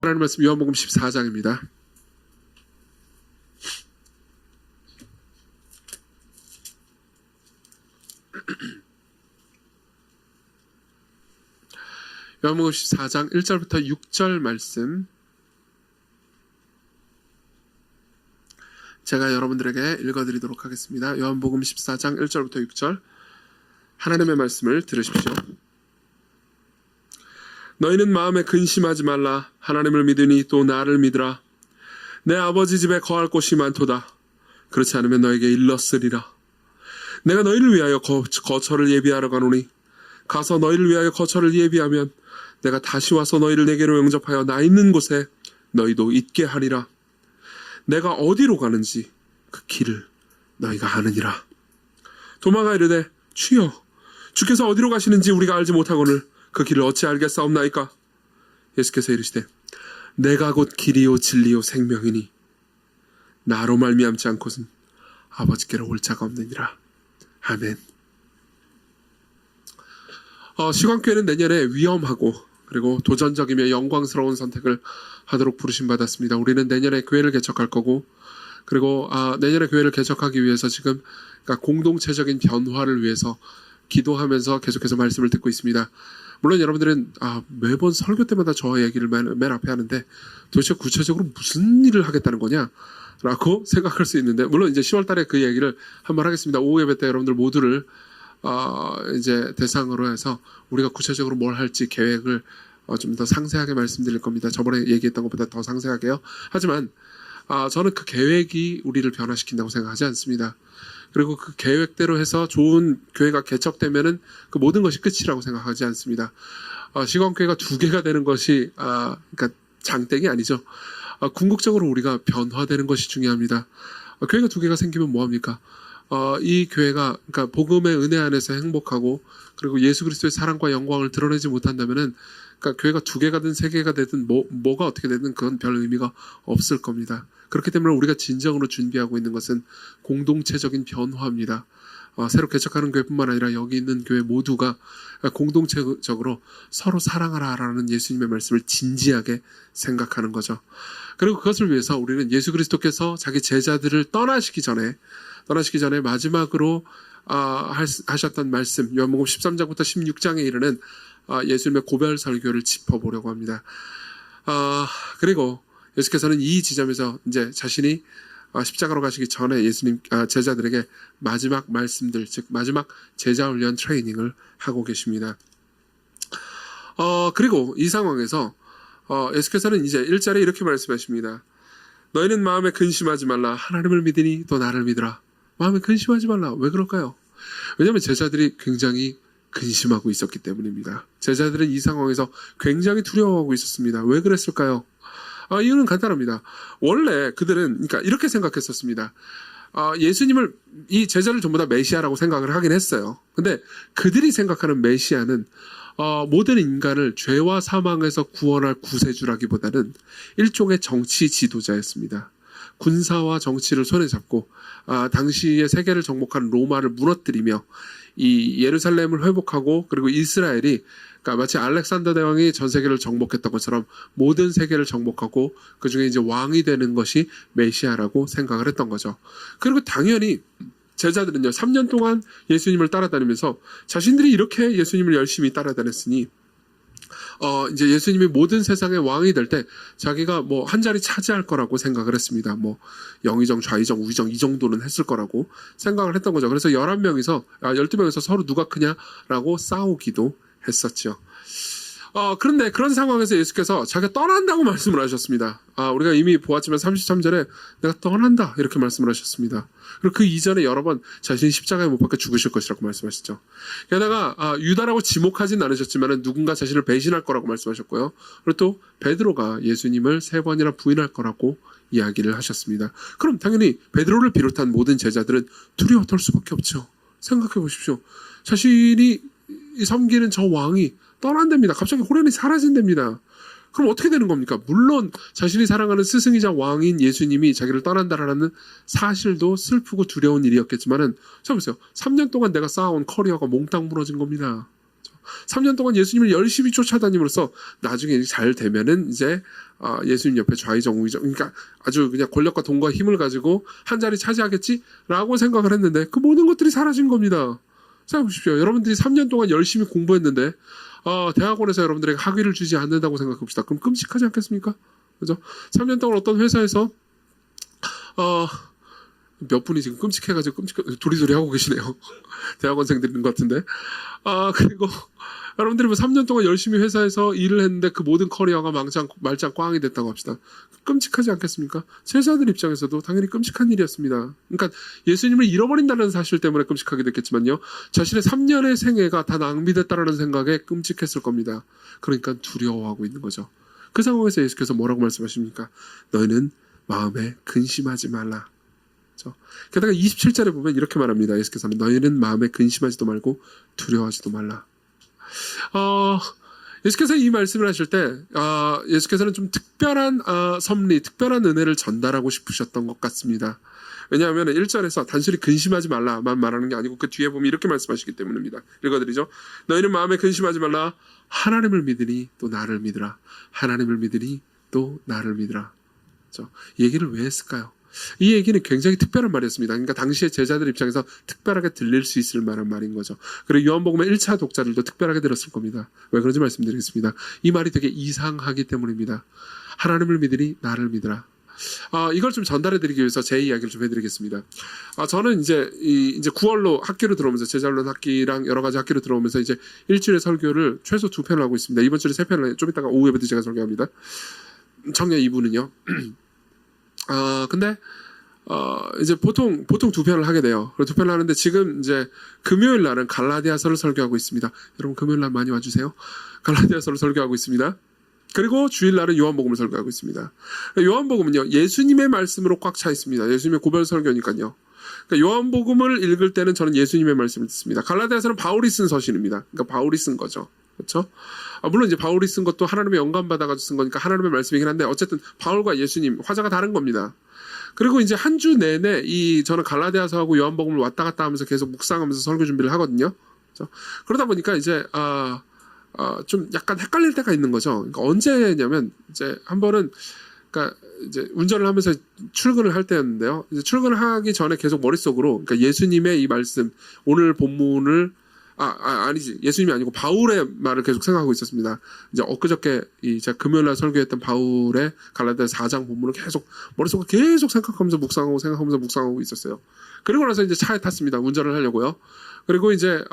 하나님 말씀 요한복음 14장입니다. 요한복음 14장 1절부터 6절 말씀 제가 여러분들에게 읽어드리도록 하겠습니다. 요한복음 14장 1절부터 6절 하나님의 말씀을 들으십시오. 너희는 마음에 근심하지 말라. 하나님을 믿으니 또 나를 믿으라. 내 아버지 집에 거할 곳이 많도다. 그렇지 않으면 너에게 일렀으리라. 내가 너희를 위하여 거처를 예비하러 가노니 가서 너희를 위하여 거처를 예비하면 내가 다시 와서 너희를 내게로 영접하여 나 있는 곳에 너희도 있게 하리라. 내가 어디로 가는지 그 길을 너희가 아느니라. 도마가 이르되 주여 주께서 어디로 가시는지 우리가 알지 못하거늘 그 길을 어찌 알겠사옵나이까? 예수께서 이르시되 내가 곧 길이요 진리요 생명이니 나로 말미암지 않고는 아버지께로 올 자가 없느니라. 아멘. 시광교회는 내년에 위험하고 그리고 도전적이며 영광스러운 선택을 하도록 부르심 받았습니다. 우리는 내년에 교회를 개척할 거고 그리고 내년에 교회를 개척하기 위해서 지금 그러니까 공동체적인 변화를 위해서 기도하면서 계속해서 말씀을 듣고 있습니다. 물론 여러분들은 매번 설교 때마다 저 얘기를 맨 앞에 하는데 도대체 구체적으로 무슨 일을 하겠다는 거냐? 라고 생각할 수 있는데 물론 이제 10월 달에 그 얘기를 한번 하겠습니다. 오후 예배 때 여러분들 모두를 이제 대상으로 해서 우리가 구체적으로 뭘 할지 계획을 좀 더 상세하게 말씀드릴 겁니다. 저번에 얘기했던 것보다 더 상세하게요. 하지만 저는 그 계획이 우리를 변화시킨다고 생각하지 않습니다. 그리고 그 계획대로 해서 좋은 교회가 개척되면은 그 모든 것이 끝이라고 생각하지 않습니다. 시광교회가 2개가 되는 것이 그러니까 장땡이 아니죠. 궁극적으로 우리가 변화되는 것이 중요합니다. 교회가 2개가 생기면 뭐합니까? 이 교회가 그러니까 복음의 은혜 안에서 행복하고 그리고 예수 그리스도의 사랑과 영광을 드러내지 못한다면은 그러니까 교회가 2개가 든 3개가 되든 뭐가 어떻게 되든 그건 별 의미가 없을 겁니다. 그렇기 때문에 우리가 진정으로 준비하고 있는 것은 공동체적인 변화입니다. 새로 개척하는 교회뿐만 아니라 여기 있는 교회 모두가 공동체적으로 서로 사랑하라라는 예수님의 말씀을 진지하게 생각하는 거죠. 그리고 그것을 위해서 우리는 예수 그리스도께서 자기 제자들을 떠나시기 전에 마지막으로 하셨던 말씀 요한복음 13장부터 16장에 이르는 예수님의 고별 설교를 짚어보려고 합니다. 그리고 예수께서는 이 지점에서 이제 자신이 십자가로 가시기 전에 예수님 제자들에게 마지막 말씀들 즉 마지막 제자 훈련 트레이닝을 하고 계십니다. 그리고 이 상황에서 예수께서는 이제 1절에 이렇게 말씀하십니다. 너희는 마음에 근심하지 말라. 하나님을 믿으니 또 나를 믿으라. 마음에 근심하지 말라. 왜 그럴까요? 왜냐하면 제자들이 굉장히 근심하고 있었기 때문입니다. 제자들은 이 상황에서 굉장히 두려워하고 있었습니다. 왜 그랬을까요? 이유는 간단합니다. 원래 그들은 그러니까 이렇게 생각했었습니다. 예수님을 이 제자를 전부 다 메시아라고 생각을 하긴 했어요. 근데 그들이 생각하는 메시아는 모든 인간을 죄와 사망에서 구원할 구세주라기보다는 일종의 정치 지도자였습니다. 군사와 정치를 손에 잡고 당시의 세계를 정복한 로마를 무너뜨리며 이 예루살렘을 회복하고 그리고 이스라엘이 그러니까 마치 알렉산더 대왕이 전 세계를 정복했던 것처럼 모든 세계를 정복하고 그 중에 이제 왕이 되는 것이 메시아라고 생각을 했던 거죠. 그리고 당연히 제자들은요 3년 동안 예수님을 따라다니면서 자신들이 이렇게 예수님을 열심히 따라다녔으니 이제 예수님이 모든 세상의 왕이 될 때 자기가 뭐 한 자리 차지할 거라고 생각을 했습니다. 뭐 영의정, 좌의정, 우의정 이 정도는 했을 거라고 생각을 했던 거죠. 그래서 12명에서 서로 누가 크냐라고 싸우기도 했었죠. 그런데 그런 상황에서 예수께서 자기가 떠난다고 말씀을 하셨습니다. 우리가 이미 보았지만 33절에 내가 떠난다 이렇게 말씀을 하셨습니다. 그리고 그 이전에 여러 번 자신이 십자가에 못 박혀 죽으실 것이라고 말씀하셨죠. 게다가 유다라고 지목하진 않으셨지만 누군가 자신을 배신할 거라고 말씀하셨고요. 그리고 또 베드로가 예수님을 3번이나 부인할 거라고 이야기를 하셨습니다. 그럼 당연히 베드로를 비롯한 모든 제자들은 두려워 떨 수밖에 없죠. 생각해 보십시오. 자신이 섬기는 저 왕이 떠난답니다. 갑자기 호련히 사라진답니다. 그럼 어떻게 되는 겁니까? 물론 자신이 사랑하는 스승이자 왕인 예수님이 자기를 떠난다라는 사실도 슬프고 두려운 일이었겠지만은 자 보세요. 3년 동안 내가 쌓아온 커리어가 몽땅 무너진 겁니다. 3년 동안 예수님을 열심히 쫓아다님으로써 나중에 잘 되면은 이제 예수님 옆에 좌의정 우의정, 그러니까 아주 그냥 권력과 돈과 힘을 가지고 한 자리 차지하겠지라고 생각을 했는데 그 모든 것들이 사라진 겁니다. 생각해 보십시오. 여러분들이 3년 동안 열심히 공부했는데 대학원에서 여러분들에게 학위를 주지 않는다고 생각해 봅시다. 그럼 끔찍하지 않겠습니까? 그죠? 3년 동안 어떤 회사에서 몇 분이 지금 끔찍해가지고 도리도리 하고 계시네요. 대학원생들인 것 같은데. 그리고 여러분들이 뭐 3년 동안 열심히 회사에서 일을 했는데 그 모든 커리어가 말짱 꽝이 됐다고 합시다. 끔찍하지 않겠습니까? 제자들 입장에서도 당연히 끔찍한 일이었습니다. 그러니까 예수님을 잃어버린다는 사실 때문에 끔찍하게 됐겠지만요. 자신의 3년의 생애가 다 낭비됐다는 생각에 끔찍했을 겁니다. 그러니까 두려워하고 있는 거죠. 그 상황에서 예수께서 뭐라고 말씀하십니까? 너희는 마음에 근심하지 말라. 게다가 27절에 보면 이렇게 말합니다. 예수께서는 너희는 마음에 근심하지도 말고 두려워하지도 말라. 예수께서 이 말씀을 하실 때 예수께서는 좀 특별한 섭리, 특별한 은혜를 전달하고 싶으셨던 것 같습니다. 왜냐하면 1절에서 단순히 근심하지 말라만 말하는 게 아니고 그 뒤에 보면 이렇게 말씀하시기 때문입니다. 읽어드리죠. 너희는 마음에 근심하지 말라. 하나님을 믿으니 또 나를 믿으라. 하나님을 믿으니 또 나를 믿으라. 이 얘기를 왜 했을까요? 이 얘기는 굉장히 특별한 말이었습니다. 그러니까 당시에 제자들 입장에서 특별하게 들릴 수 있을 만한 말인 거죠. 그리고 요한복음의 1차 독자들도 특별하게 들었을 겁니다. 왜 그런지 말씀드리겠습니다. 이 말이 되게 이상하기 때문입니다. 하나님을 믿으니 나를 믿으라. 이걸 좀 전달해드리기 위해서 제 이야기를 좀 해드리겠습니다. 저는 이제 9월로 학교로 들어오면서 제자론 학기랑 여러 가지 학기로 들어오면서 이제 일주일에 설교를 최소 2편을 하고 있습니다. 이번 주에 3편을 좀 이따가 오후에부터 제가 설교합니다. 청년 2부는요. 근데 이제 보통 2편을 하게 돼요. 그리고 2편을 하는데 지금 이제 금요일 날은 갈라디아서를 설교하고 있습니다. 여러분 금요일 날 많이 와주세요. 갈라디아서를 설교하고 있습니다. 그리고 주일 날은 요한복음을 설교하고 있습니다. 요한복음은요 예수님의 말씀으로 꽉 차 있습니다. 예수님의 고별 설교니까요. 그러니까 요한복음을 읽을 때는 저는 예수님의 말씀을 듣습니다. 갈라디아서는 바울이 쓴 서신입니다. 그러니까 바울이 쓴 거죠. 그렇죠? 물론 이제 바울이 쓴 것도 하나님의 영감 받아가지고 쓴 거니까 하나님의 말씀이긴 한데 어쨌든 바울과 예수님 화자가 다른 겁니다. 그리고 이제 한 주 내내 저는 갈라디아서하고 요한복음을 왔다 갔다 하면서 계속 묵상하면서 설교 준비를 하거든요. 그렇죠? 그러다 보니까 이제 좀 약간 헷갈릴 때가 있는 거죠. 그러니까 언제냐면 이제 한 번은 그러니까 이제 운전을 하면서 출근을 할 때였는데요. 이제 출근을 하기 전에 계속 머릿속으로 그러니까 예수님의 이 말씀 오늘 본문을 아니지. 예수님이 아니고 바울의 말을 계속 생각하고 있었습니다. 이제 엊그저께 제가 금요일날 설교했던 바울의 갈라디아서 4장 본문을 계속 머릿속에 계속 생각하면서 묵상하고 있었어요. 그리고 나서 이제 차에 탔습니다. 운전을 하려고요. 그리고 이제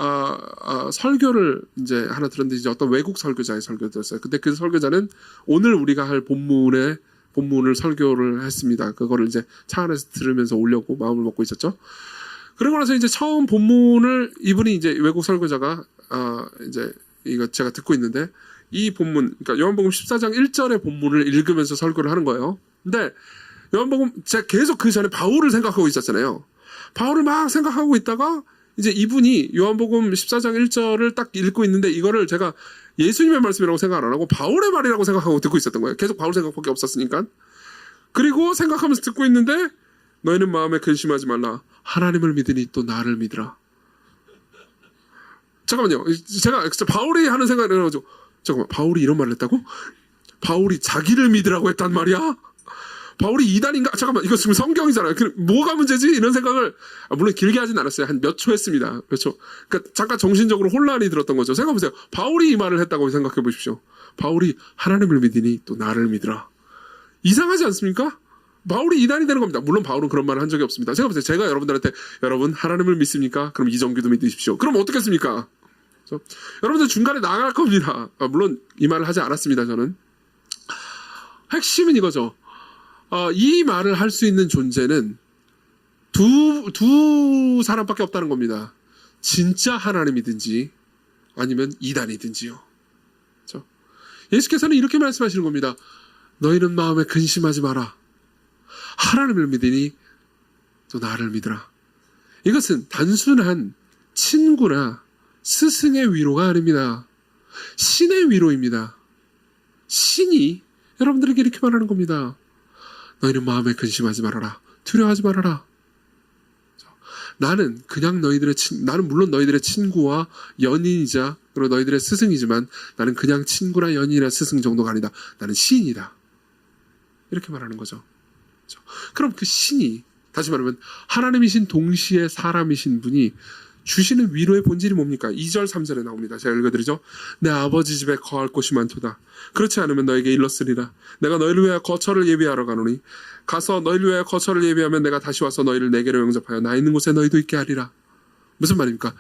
설교를 이제 하나 들었는데 이제 어떤 외국 설교자의 설교를 들었어요. 근데 그 설교자는 오늘 우리가 할 본문을 설교를 했습니다. 그거를 이제 차 안에서 들으면서 오려고 마음을 먹고 있었죠. 그러고 나서 이제 처음 본문을 이분이 이제 외국 설교자가 이제 이거 제가 듣고 있는데 이 본문 그러니까 요한복음 14장 1절의 본문을 읽으면서 설교를 하는 거예요. 근데 요한복음 제가 계속 그 전에 바울을 생각하고 있었잖아요. 바울을 막 생각하고 있다가 이제 이분이 요한복음 14장 1절을 딱 읽고 있는데 이거를 제가 예수님의 말씀이라고 생각 안 하고 바울의 말이라고 생각하고 듣고 있었던 거예요. 계속 바울 생각밖에 없었으니까. 그리고 생각하면서 듣고 있는데 너희는 마음에 근심하지 말라. 하나님을 믿으니 또 나를 믿으라. 잠깐만요. 제가 바울이 하는 생각을 해가지고 잠깐만 바울이 이런 말을 했다고? 바울이 자기를 믿으라고 했단 말이야? 바울이 이단인가? 잠깐만 이거 지금 성경이잖아요. 뭐가 문제지? 이런 생각을 물론 길게 하진 않았어요. 한 몇 초 했습니다. 몇 초. 그러니까 잠깐 정신적으로 혼란이 들었던 거죠. 생각해보세요. 바울이 이 말을 했다고 생각해 보십시오. 바울이 하나님을 믿으니 또 나를 믿으라. 이상하지 않습니까? 바울이 이단이 되는 겁니다. 물론 바울은 그런 말을 한 적이 없습니다. 생각해보세요. 제가 여러분들한테 여러분 하나님을 믿습니까? 그럼 이정규도 믿으십시오. 그럼 어떻겠습니까? 여러분들 중간에 나갈 겁니다. 물론 이 말을 하지 않았습니다. 저는. 핵심은 이거죠. 이 말을 할 수 있는 존재는 두 사람밖에 없다는 겁니다. 진짜 하나님이든지 아니면 이단이든지요. 그렇죠? 예수께서는 이렇게 말씀하시는 겁니다. 너희는 마음에 근심하지 마라. 하나님을 믿으니 또 나를 믿으라. 이것은 단순한 친구나 스승의 위로가 아닙니다. 신의 위로입니다. 신이 여러분들에게 이렇게 말하는 겁니다. 너희는 마음에 근심하지 말아라. 두려워하지 말아라. 나는 그냥 나는 물론 너희들의 친구와 연인이자 그리고 너희들의 스승이지만 나는 그냥 친구나 연인이나 스승 정도가 아니다. 나는 신이다. 이렇게 말하는 거죠. 그렇죠? 그럼 그 신이 다시 말하면 하나님이신 동시에 사람이신 분이 주시는 위로의 본질이 뭡니까? 2절 3절에 나옵니다. 제가 읽어드리죠. 내 아버지 집에 거할 곳이 많도다. 그렇지 않으면 너에게 일렀으리라. 내가 너희를 위하여 거처를 예비하러 가노니 가서 너희를 위하여 거처를 예비하면 내가 다시 와서 너희를 내게로 영접하여 나 있는 곳에 너희도 있게 하리라. 무슨 말입니까?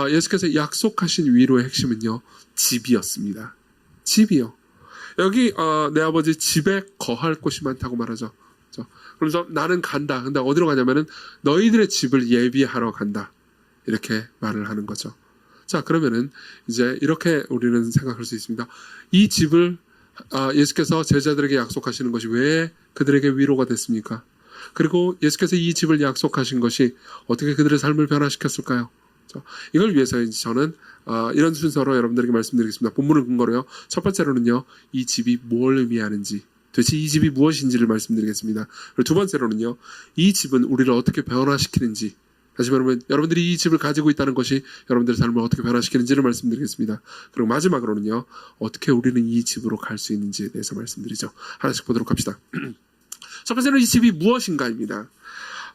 예수께서 약속하신 위로의 핵심은요. 집이었습니다. 집이요. 여기 내 아버지 집에 거할 곳이 많다고 말하죠. 그렇죠? 그러면서 나는 간다. 근데 어디로 가냐면은 너희들의 집을 예비하러 간다. 이렇게 말을 하는 거죠. 자, 그러면은 이제 이렇게 우리는 생각할 수 있습니다. 이 집을 예수께서 제자들에게 약속하시는 것이 왜 그들에게 위로가 됐습니까? 그리고 예수께서 이 집을 약속하신 것이 어떻게 그들의 삶을 변화시켰을까요? 이걸 위해서 저는 이런 순서로 여러분들에게 말씀드리겠습니다. 본문을 근거로요. 첫 번째로는요. 이 집이 뭘 의미하는지 도대체 이 집이 무엇인지를 말씀드리겠습니다. 그리고 두 번째로는요. 이 집은 우리를 어떻게 변화시키는지 다시 말하면 여러분들이 이 집을 가지고 있다는 것이 여러분들의 삶을 어떻게 변화시키는지를 말씀드리겠습니다. 그리고 마지막으로는요. 어떻게 우리는 이 집으로 갈 수 있는지에 대해서 말씀드리죠. 하나씩 보도록 합시다. 첫 번째는 이 집이 무엇인가입니다.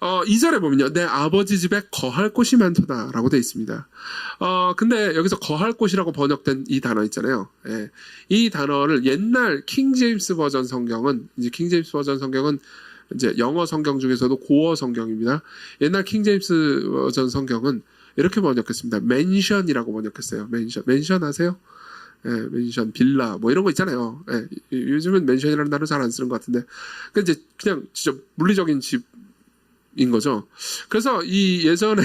2절에 보면요. 내 아버지 집에 거할 곳이 많도다 라고 되어 있습니다. 근데 여기서 거할 곳이라고 번역된 이 단어 있잖아요. 예. 이 단어를 옛날 킹제임스 버전 성경은 이제 영어 성경 중에서도 고어 성경입니다. 옛날 킹제임스 버전 성경은 이렇게 번역했습니다. 맨션이라고 번역했어요. 맨션 아세요? 예, 맨션, 빌라, 뭐 이런 거 있잖아요. 예, 요즘은 맨션이라는 단어 잘 안 쓰는 것 같은데. 이제 그냥 진짜 물리적인 집인 거죠. 그래서 이 예전에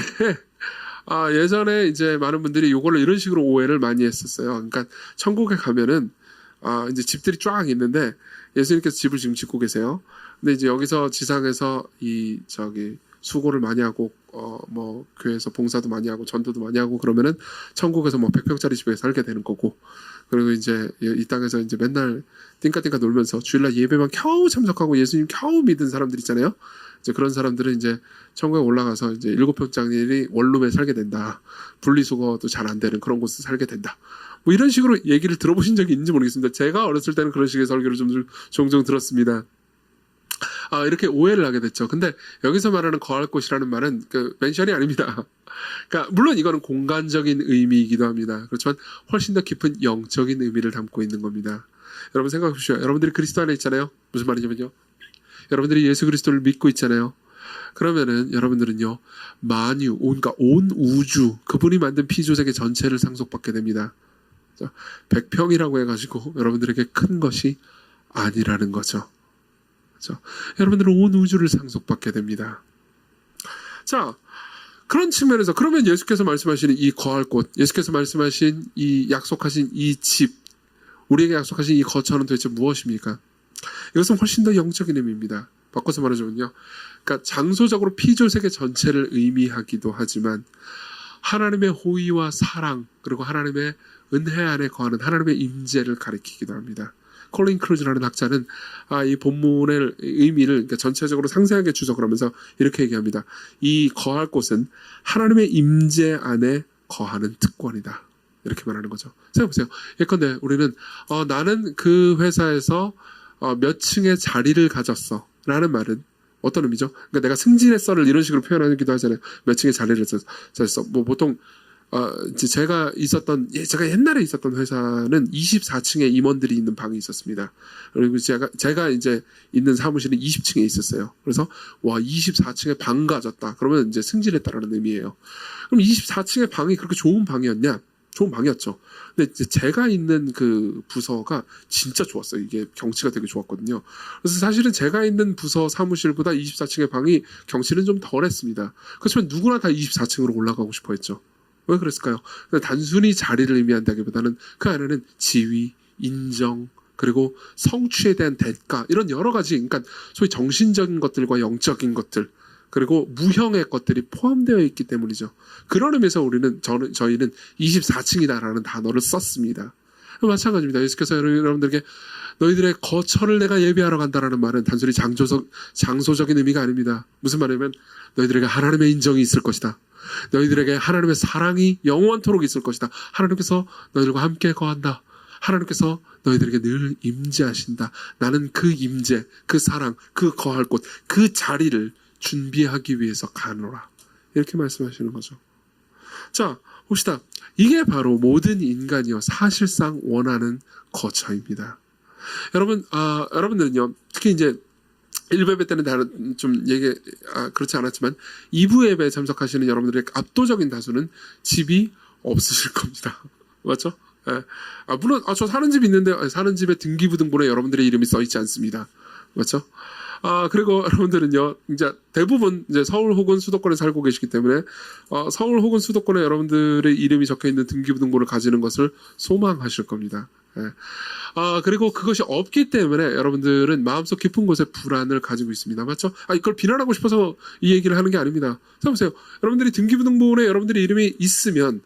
이제 많은 분들이 요거를 이런 식으로 오해를 많이 했었어요. 그러니까 천국에 가면은 이제 집들이 쫙 있는데 예수님께서 집을 지금 짓고 계세요. 근데 이제 여기서 지상에서 수고를 많이 하고 뭐 교회에서 봉사도 많이 하고 전도도 많이 하고 그러면은 천국에서 뭐 100평짜리 집에 살게 되는 거고 그리고 이제 이 땅에서 이제 맨날 띵까띵까 놀면서 주일날 예배만 겨우 참석하고 예수님 겨우 믿은 사람들 있잖아요. 이제 그런 사람들은 이제 천국에 올라가서 이제 7평짜리 원룸에 살게 된다. 분리수거도 잘 안 되는 그런 곳에 살게 된다. 뭐 이런 식으로 얘기를 들어보신 적이 있는지 모르겠습니다. 제가 어렸을 때는 그런 식의 설교를 종종 들었습니다. 이렇게 오해를 하게 됐죠. 근데 여기서 말하는 거할 곳이라는 말은 그 맨션이 아닙니다. 그러니까 물론 이거는 공간적인 의미이기도 합니다. 그렇지만 훨씬 더 깊은 영적인 의미를 담고 있는 겁니다. 여러분 생각해 보십시오. 여러분들이 그리스도 안에 있잖아요. 무슨 말이냐면요. 여러분들이 예수 그리스도를 믿고 있잖아요. 그러면은 여러분들은요. 그러니까 온 우주 그분이 만든 피조세계 전체를 상속받게 됩니다. 100평이라고 해가지고 여러분들에게 큰 것이 아니라는 거죠. 그렇죠? 여러분들은 온 우주를 상속받게 됩니다. 자, 그런 측면에서 그러면 예수께서 말씀하시는 이 거할 곳, 예수께서 말씀하신 이 약속하신 이 집, 우리에게 약속하신 이 거처는 도대체 무엇입니까? 이것은 훨씬 더 영적인 의미입니다. 바꿔서 말하자면요. 그러니까 장소적으로 피조세계 전체를 의미하기도 하지만 하나님의 호의와 사랑 그리고 하나님의 은혜 안에 거하는 하나님의 임재를 가리키기도 합니다. 콜린 크루즈라는 학자는 이 본문의 의미를 그러니까 전체적으로 상세하게 주석을 하면서 이렇게 얘기합니다. 이 거할 곳은 하나님의 임재 안에 거하는 특권이다. 이렇게 말하는 거죠. 생각해보세요. 예컨대 우리는 나는 그 회사에서 몇 층의 자리를 가졌어 라는 말은 어떤 의미죠? 그러니까 내가 승진했어를 이런 식으로 표현하기도 하잖아요. 몇 층의 자리를 졌어. 뭐 보통 제가 옛날에 있었던 회사는 24층에 임원들이 있는 방이 있었습니다. 그리고 제가 이제 있는 사무실은 20층에 있었어요. 그래서 24층에 방 가졌다. 그러면 이제 승진했다라는 의미예요. 그럼 24층의 방이 그렇게 좋은 방이었냐? 좋은 방이었죠. 근데 이제 제가 있는 그 부서가 진짜 좋았어요. 이게 경치가 되게 좋았거든요. 그래서 사실은 제가 있는 부서 사무실보다 24층의 방이 경치는 좀 덜했습니다. 그렇지만 누구나 다 24층으로 올라가고 싶어 했죠. 왜 그랬을까요? 단순히 자리를 의미한다기보다는 그 안에는 지위, 인정, 그리고 성취에 대한 대가 이런 여러 가지 그러니까 소위 정신적인 것들과 영적인 것들 그리고 무형의 것들이 포함되어 있기 때문이죠. 그런 의미에서 저희는 24층이다라는 단어를 썼습니다. 마찬가지입니다. 예수께서 여러분들에게 너희들의 거처를 내가 예비하러 간다라는 말은 단순히 장소적인 의미가 아닙니다. 무슨 말이냐면 너희들에게 하나님의 인정이 있을 것이다. 너희들에게 하나님의 사랑이 영원토록 있을 것이다. 하나님께서 너희들과 함께 거한다. 하나님께서 너희들에게 늘 임재하신다. 나는 그 임재, 그 사랑, 그 거할 곳, 그 자리를 준비하기 위해서 가노라. 이렇게 말씀하시는 거죠. 자, 봅시다. 이게 바로 모든 인간이요 사실상 원하는 거처입니다. 여러분들은요, 특히 이제 1부 예배 때는 다른 좀 그렇지 않았지만 2부 예배에 참석하시는 여러분들의 압도적인 다수는 집이 없으실 겁니다. 맞죠? 예. 물론 저 사는 집 있는데 사는 집의 등기부등본에 여러분들의 이름이 써 있지 않습니다. 맞죠? 그리고 여러분들은요, 이제 대부분 이제 서울 혹은 수도권에 살고 계시기 때문에 서울 혹은 수도권에 여러분들의 이름이 적혀 있는 등기부등본을 가지는 것을 소망하실 겁니다. 예. 그리고 그것이 없기 때문에 여러분들은 마음속 깊은 곳에 불안을 가지고 있습니다. 맞죠? 이걸 비난하고 싶어서 이 얘기를 하는 게 아닙니다. 자, 보세요. 여러분들이 등기부등본에 여러분들의 이름이 있으면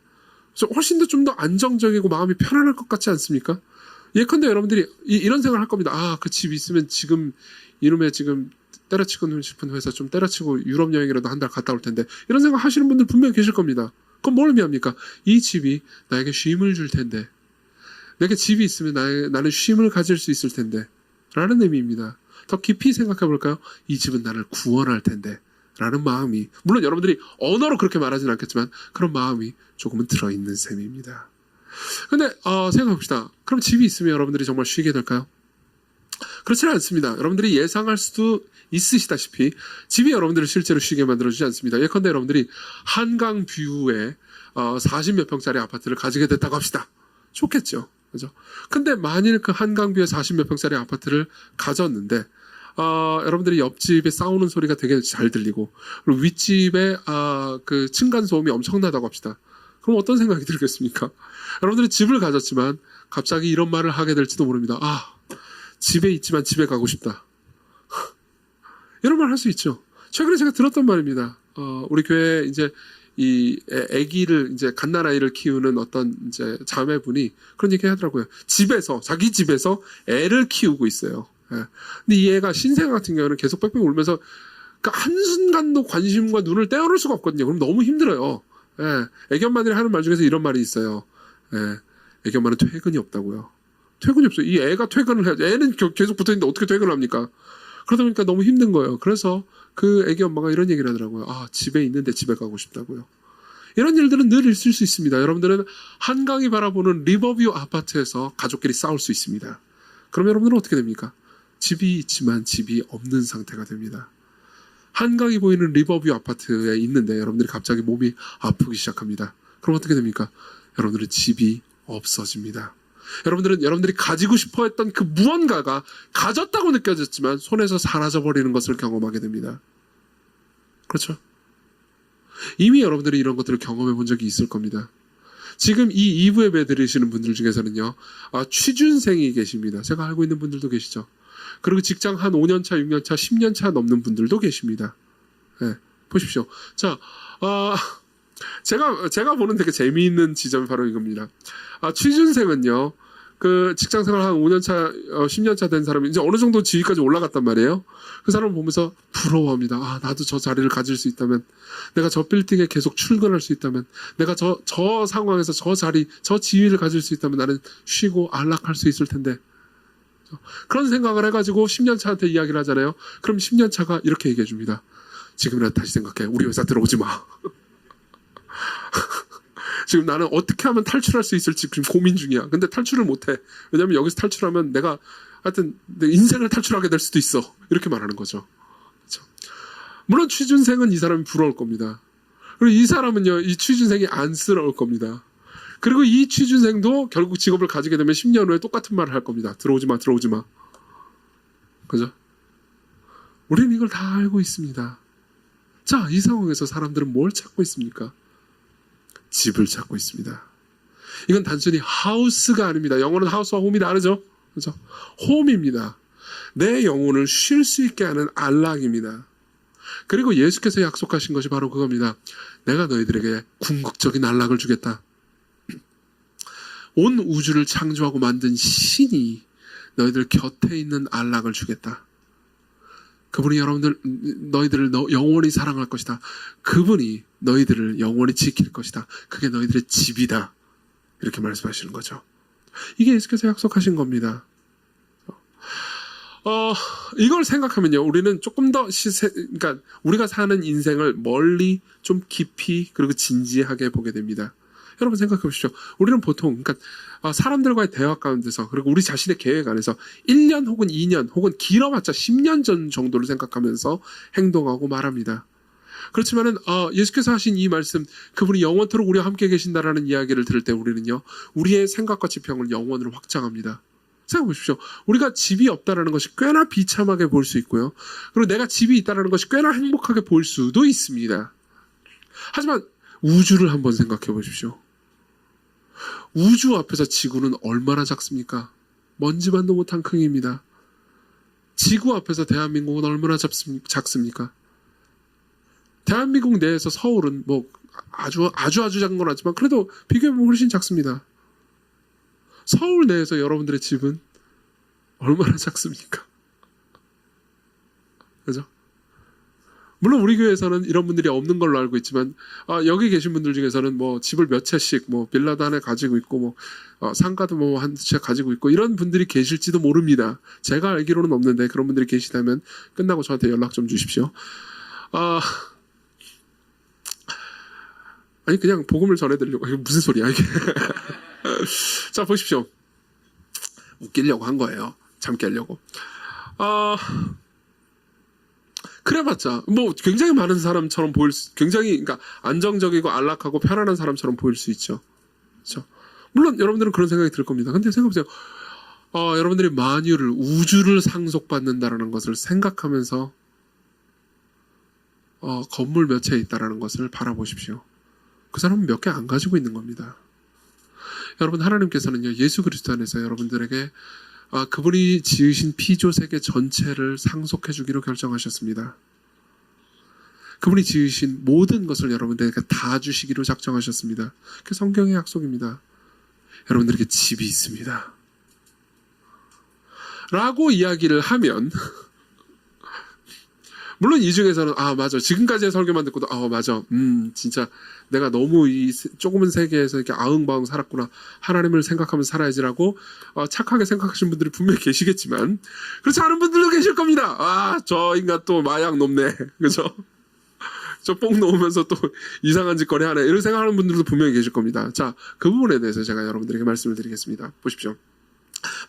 훨씬 더 좀 더 안정적이고 마음이 편안할 것 같지 않습니까? 예컨대 여러분들이 이런 생각을 할 겁니다. 그 집 있으면 지금 이놈의 지금 때려치고 싶은 회사 좀 때려치고 유럽 여행이라도 한 달 갔다 올 텐데, 이런 생각 하시는 분들 분명히 계실 겁니다. 그럼 뭘 의미합니까? 이 집이 나에게 쉼을 줄 텐데, 내게 집이 있으면 나는 쉼을 가질 수 있을 텐데 라는 의미입니다. 더 깊이 생각해 볼까요? 이 집은 나를 구원할 텐데 라는 마음이, 물론 여러분들이 언어로 그렇게 말하지는 않겠지만 그런 마음이 조금은 들어있는 셈입니다. 근데 생각해 봅시다. 그럼 집이 있으면 여러분들이 정말 쉬게 될까요? 그렇지는 않습니다. 여러분들이 예상할 수도 있으시다시피 집이 여러분들을 실제로 쉬게 만들어주지 않습니다. 예컨대 여러분들이 한강 뷰에 40몇 평짜리 아파트를 가지게 됐다고 합시다. 좋겠죠. 그죠? 근데 만일 그 한강뷰에 40몇 평짜리 아파트를 가졌는데 여러분들이 옆집에 싸우는 소리가 되게 잘 들리고, 그리고 윗집에 그 층간소음이 엄청나다고 합시다. 그럼 어떤 생각이 들겠습니까? 여러분들이 집을 가졌지만 갑자기 이런 말을 하게 될지도 모릅니다. 집에 있지만 집에 가고 싶다. 이런 말 할 수 있죠. 최근에 제가 들었던 말입니다. 우리 교회에 이제 이 아기를 이제 갓난아이를 키우는 어떤 이제 자매분이 그런 얘기 하더라고요. 자기 집에서 애를 키우고 있어요. 예. 근데 이 애가 신생 같은 경우는 계속 빽빽 울면서 그 한순간도 관심과 눈을 떼어놓을 수가 없거든요. 그럼 너무 힘들어요. 예. 애기 엄마들이 하는 말 중에서 이런 말이 있어요. 예. 애기 엄마는 퇴근이 없다고요. 퇴근이 없어요. 이 애가 퇴근을 해야지. 애는 계속 붙어있는데 어떻게 퇴근을 합니까? 그러다 보니까 너무 힘든 거예요. 그래서 그 애기 엄마가 이런 얘기를 하더라고요. 집에 있는데 집에 가고 싶다고요. 이런 일들은 늘 있을 수 있습니다. 여러분들은 한강이 바라보는 리버뷰 아파트에서 가족끼리 싸울 수 있습니다. 그럼 여러분들은 어떻게 됩니까? 집이 있지만 집이 없는 상태가 됩니다. 한강이 보이는 리버뷰 아파트에 있는데 여러분들이 갑자기 몸이 아프기 시작합니다. 그럼 어떻게 됩니까? 여러분들은 집이 없어집니다. 여러분들은 여러분들이 가지고 싶어 했던 그 무언가가 가졌다고 느껴졌지만 손에서 사라져버리는 것을 경험하게 됩니다. 그렇죠? 이미 여러분들이 이런 것들을 경험해 본 적이 있을 겁니다. 지금 이 2부 예배 들으시는 분들 중에서는요, 취준생이 계십니다. 제가 알고 있는 분들도 계시죠. 그리고 직장 한 5년차, 6년차, 10년차 넘는 분들도 계십니다. 네, 보십시오. 자, 제가 보는 되게 재미있는 지점이 바로 이겁니다. 취준생은요, 그 직장 생활 한 5년차, 10년차 된 사람이 이제 어느 정도 지위까지 올라갔단 말이에요. 그 사람을 보면서 부러워합니다. 나도 저 자리를 가질 수 있다면, 내가 저 빌딩에 계속 출근할 수 있다면, 내가 저 상황에서 저 자리, 저 지위를 가질 수 있다면 나는 쉬고 안락할 수 있을 텐데. 그런 생각을 해가지고 10년차한테 이야기를 하잖아요. 그럼 10년차가 이렇게 얘기해 줍니다. 지금이라도 다시 생각해. 우리 회사 들어오지 마. 지금 나는 어떻게 하면 탈출할 수 있을지 지금 고민 중이야. 근데 탈출을 못해. 왜냐면 여기서 탈출하면 내가 하여튼 내 인생을 탈출하게 될 수도 있어. 이렇게 말하는 거죠. 그렇죠? 물론 취준생은 이 사람이 부러울 겁니다. 그리고 이 사람은요, 이 취준생이 안쓰러울 겁니다. 그리고 이 취준생도 결국 직업을 가지게 되면 10년 후에 똑같은 말을 할 겁니다. 들어오지 마, 들어오지 마. 그죠? 우리는 이걸 다 알고 있습니다. 자, 이 상황에서 사람들은 뭘 찾고 있습니까? 집을 찾고 있습니다. 이건 단순히 하우스가 아닙니다. 영어는 하우스와 홈이 다르죠? 그죠? 홈입니다. 내 영혼을 쉴 수 있게 하는 안락입니다. 그리고 예수께서 약속하신 것이 바로 그겁니다. 내가 너희들에게 궁극적인 안락을 주겠다. 온 우주를 창조하고 만든 신이 너희들 곁에 있는 안락을 주겠다. 그분이 너희들을 영원히 사랑할 것이다. 그분이 너희들을 영원히 지킬 것이다. 그게 너희들의 집이다. 이렇게 말씀하시는 거죠. 이게 예수께서 약속하신 겁니다. 이걸 생각하면요, 우리는 조금 더 그러니까 우리가 사는 인생을 멀리 좀 깊이 그리고 진지하게 보게 됩니다. 여러분 생각해 보십시오. 우리는 보통 그러니까 사람들과의 대화 가운데서 그리고 우리 자신의 계획 안에서 1년 혹은 2년 혹은 길어봤자 10년 전 정도를 생각하면서 행동하고 말합니다. 그렇지만은 예수께서 하신 이 말씀, 그분이 영원토록 우리와 함께 계신다라는 이야기를 들을 때 우리는요, 우리의 생각과 지평을 영원으로 확장합니다. 생각해 보십시오. 우리가 집이 없다라는 것이 꽤나 비참하게 보일 수 있고요. 그리고 내가 집이 있다라는 것이 꽤나 행복하게 보일 수도 있습니다. 하지만 우주를 한번 생각해 보십시오. 우주 앞에서 지구는 얼마나 작습니까? 먼지만도 못한 크기입니다. 지구 앞에서 대한민국은 얼마나 작습니까? 대한민국 내에서 서울은 뭐 아주 작은 건 아니지만 그래도 비교해보면 훨씬 작습니다. 서울 내에서 여러분들의 집은 얼마나 작습니까? 그죠? 물론 우리 교회에서는 이런 분들이 없는 걸로 알고 있지만 여기 계신 분들 중에서는 뭐 집을 몇 채씩 뭐 빌라도 하나 가지고 있고 뭐 상가도 뭐 한 채 가지고 있고 이런 분들이 계실지도 모릅니다. 제가 알기로는 없는데 그런 분들이 계시다면 끝나고 저한테 연락 좀 주십시오. 아니 그냥 복음을 전해드리려고. 이게 무슨 소리야 이게. 자 보십시오. 웃기려고 한 거예요. 잠깨 하려고. 그래봤자 뭐 굉장히 많은 사람처럼 굉장히 그러니까 안정적이고 안락하고 편안한 사람처럼 보일 수 있죠. 그렇죠? 물론 여러분들은 그런 생각이 들 겁니다. 근데 생각해보세요. 여러분들이 만유를 우주를 상속받는다라는 것을 생각하면서 건물 몇 채 있다라는 것을 바라보십시오. 그 사람은 몇 개 안 가지고 있는 겁니다. 여러분 하나님께서는요 예수 그리스도 안에서 여러분들에게 그분이 지으신 피조 세계 전체를 상속해 주기로 결정하셨습니다. 그분이 지으신 모든 것을 여러분들에게 다 주시기로 작정하셨습니다. 그게 성경의 약속입니다. 여러분들에게 집이 있습니다. 라고 이야기를 하면 물론 이 중에서는 맞아 지금까지의 설교만 듣고도 맞아 진짜 내가 너무 이 조그만 세계에서 이렇게 아흥바흥 살았구나 하나님을 생각하면서 살아야지라고 착하게 생각하시는 분들이 분명히 계시겠지만 그렇지 않은 분들도 계실 겁니다. 저 인간 또 마약 놈네 그죠? 저 뽕 놓으면서 또 이상한 짓거리 하네 이런 생각하는 분들도 분명히 계실 겁니다. 자, 그 부분에 대해서 제가 여러분들에게 말씀을 드리겠습니다. 보십시오.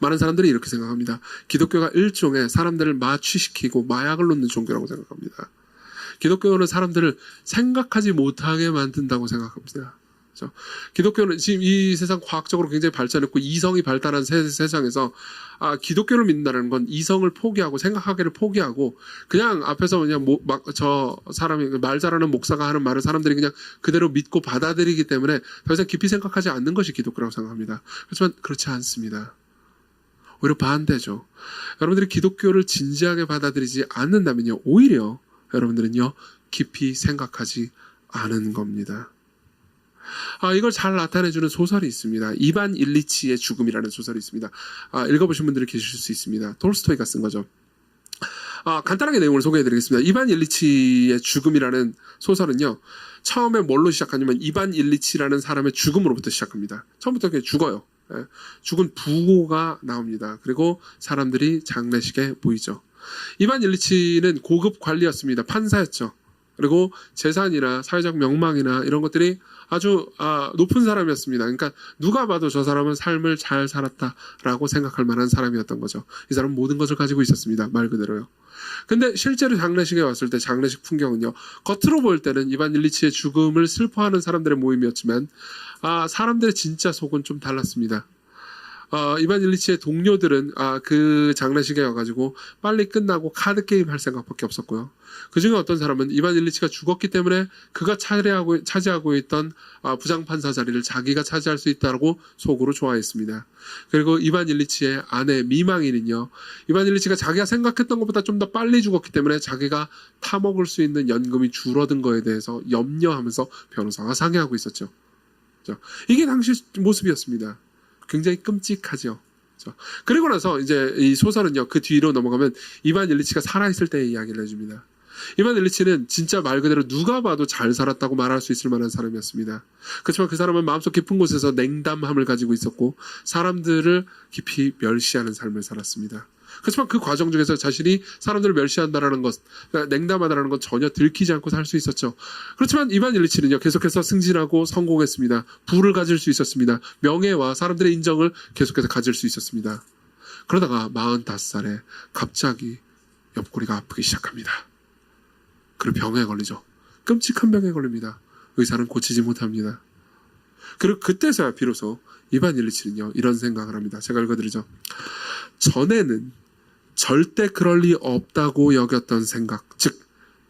많은 사람들이 이렇게 생각합니다. 기독교가 일종의 사람들을 마취시키고 마약을 놓는 종교라고 생각합니다. 기독교는 사람들을 생각하지 못하게 만든다고 생각합니다. 그렇죠? 기독교는 지금 이 세상 과학적으로 굉장히 발전했고 이성이 발달한 세상에서 기독교를 믿는다는 건 이성을 포기하고 생각하기를 포기하고 그냥 앞에서 그냥 저 사람이 말 잘하는 목사가 하는 말을 사람들이 그냥 그대로 믿고 받아들이기 때문에 더 이상 깊이 생각하지 않는 것이 기독교라고 생각합니다. 그렇지만 그렇지 않습니다. 오히려 반대죠. 여러분들이 기독교를 진지하게 받아들이지 않는다면요. 오히려 여러분들은요. 깊이 생각하지 않은 겁니다. 이걸 잘 나타내주는 소설이 있습니다. 이반 일리치의 죽음이라는 소설이 있습니다. 읽어보신 분들이 계실 수 있습니다. 톨스토이가 쓴 거죠. 간단하게 내용을 소개해드리겠습니다. 이반 일리치의 죽음이라는 소설은요. 처음에 뭘로 시작하냐면 이반 일리치라는 사람의 죽음으로부터 시작합니다. 처음부터 그냥 죽어요. 죽은 부고가 나옵니다. 그리고 사람들이 장례식에 모이죠. 이반 일리치는 고급 관리였습니다. 판사였죠. 그리고 재산이나 사회적 명망이나 이런 것들이 아주 높은 사람이었습니다. 그러니까 누가 봐도 저 사람은 삶을 잘 살았다라고 생각할 만한 사람이었던 거죠. 이 사람은 모든 것을 가지고 있었습니다. 말 그대로요. 근데 실제로 장례식에 왔을 때 장례식 풍경은요. 겉으로 보일 때는 이반 일리치의 죽음을 슬퍼하는 사람들의 모임이었지만 사람들의 진짜 속은 좀 달랐습니다. 이반 일리치의 동료들은 그 장례식에 와가지고 빨리 끝나고 카드게임 할 생각밖에 없었고요. 그 중에 어떤 사람은 이반 일리치가 죽었기 때문에 그가 차지하고 있던 부장판사 자리를 자기가 차지할 수 있다고 속으로 좋아했습니다. 그리고 이반 일리치의 아내 미망인은요. 이반 일리치가 자기가 생각했던 것보다 좀 더 빨리 죽었기 때문에 자기가 타먹을 수 있는 연금이 줄어든 거에 대해서 염려하면서 변호사와 상의하고 있었죠. 이게 당시 모습이었습니다. 굉장히 끔찍하죠. 그렇죠? 그리고 나서 이제 이 소설은요, 그 뒤로 넘어가면 이반 일리치가 살아있을 때의 이야기를 해줍니다. 이반 일리치는 진짜 말 그대로 누가 봐도 잘 살았다고 말할 수 있을 만한 사람이었습니다. 그렇지만 그 사람은 마음속 깊은 곳에서 냉담함을 가지고 있었고 사람들을 깊이 멸시하는 삶을 살았습니다. 그렇지만 그 과정 중에서 자신이 사람들을 멸시한다라는 것, 냉담하다라는 건 전혀 들키지 않고 살 수 있었죠. 그렇지만 이반 일리치는요, 계속해서 승진하고 성공했습니다. 부를 가질 수 있었습니다. 명예와 사람들의 인정을 계속해서 가질 수 있었습니다. 그러다가 45살에 갑자기 옆구리가 아프기 시작합니다. 그리고 병에 걸리죠. 끔찍한 병에 걸립니다. 의사는 고치지 못합니다. 그리고 그때서야 비로소 이반 일리치는요, 이런 생각을 합니다. 제가 읽어드리죠. 전에는 절대 그럴 리 없다고 여겼던 생각, 즉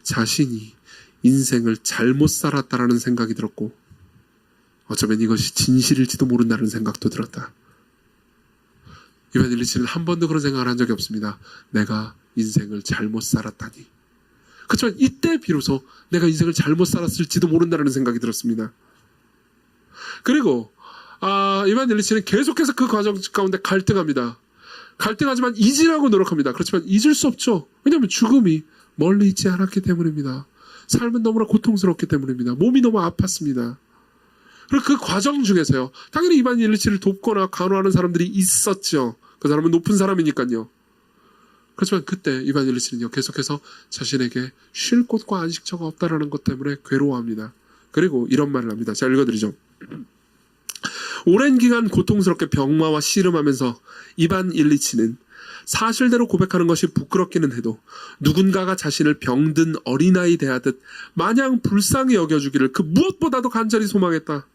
자신이 인생을 잘못 살았다라는 생각이 들었고 어쩌면 이것이 진실일지도 모른다는 생각도 들었다. 이반 일리치는 한 번도 그런 생각을 한 적이 없습니다. 내가 인생을 잘못 살았다니. 그렇지만 이때 비로소 내가 인생을 잘못 살았을지도 모른다는 생각이 들었습니다. 그리고 이반 일리치는 계속해서 그 과정 가운데 갈등합니다. 갈등하지만 잊으려고 노력합니다. 그렇지만 잊을 수 없죠. 왜냐하면 죽음이 멀리 있지 않았기 때문입니다. 삶은 너무나 고통스럽기 때문입니다. 몸이 너무 아팠습니다. 그리고 그 과정 중에서요, 당연히 이반 일리치를 돕거나 간호하는 사람들이 있었죠. 그 사람은 높은 사람이니까요. 그렇지만 그때 이반 일리치는요, 계속해서 자신에게 쉴 곳과 안식처가 없다라는 것 때문에 괴로워합니다. 그리고 이런 말을 합니다. 제가 읽어드리죠. 오랜 기간 고통스럽게 병마와 씨름하면서 이반 일리치는 사실대로 고백하는 것이 부끄럽기는 해도 누군가가 자신을 병든 어린아이 대하듯 마냥 불쌍히 여겨주기를 그 무엇보다도 간절히 소망했다.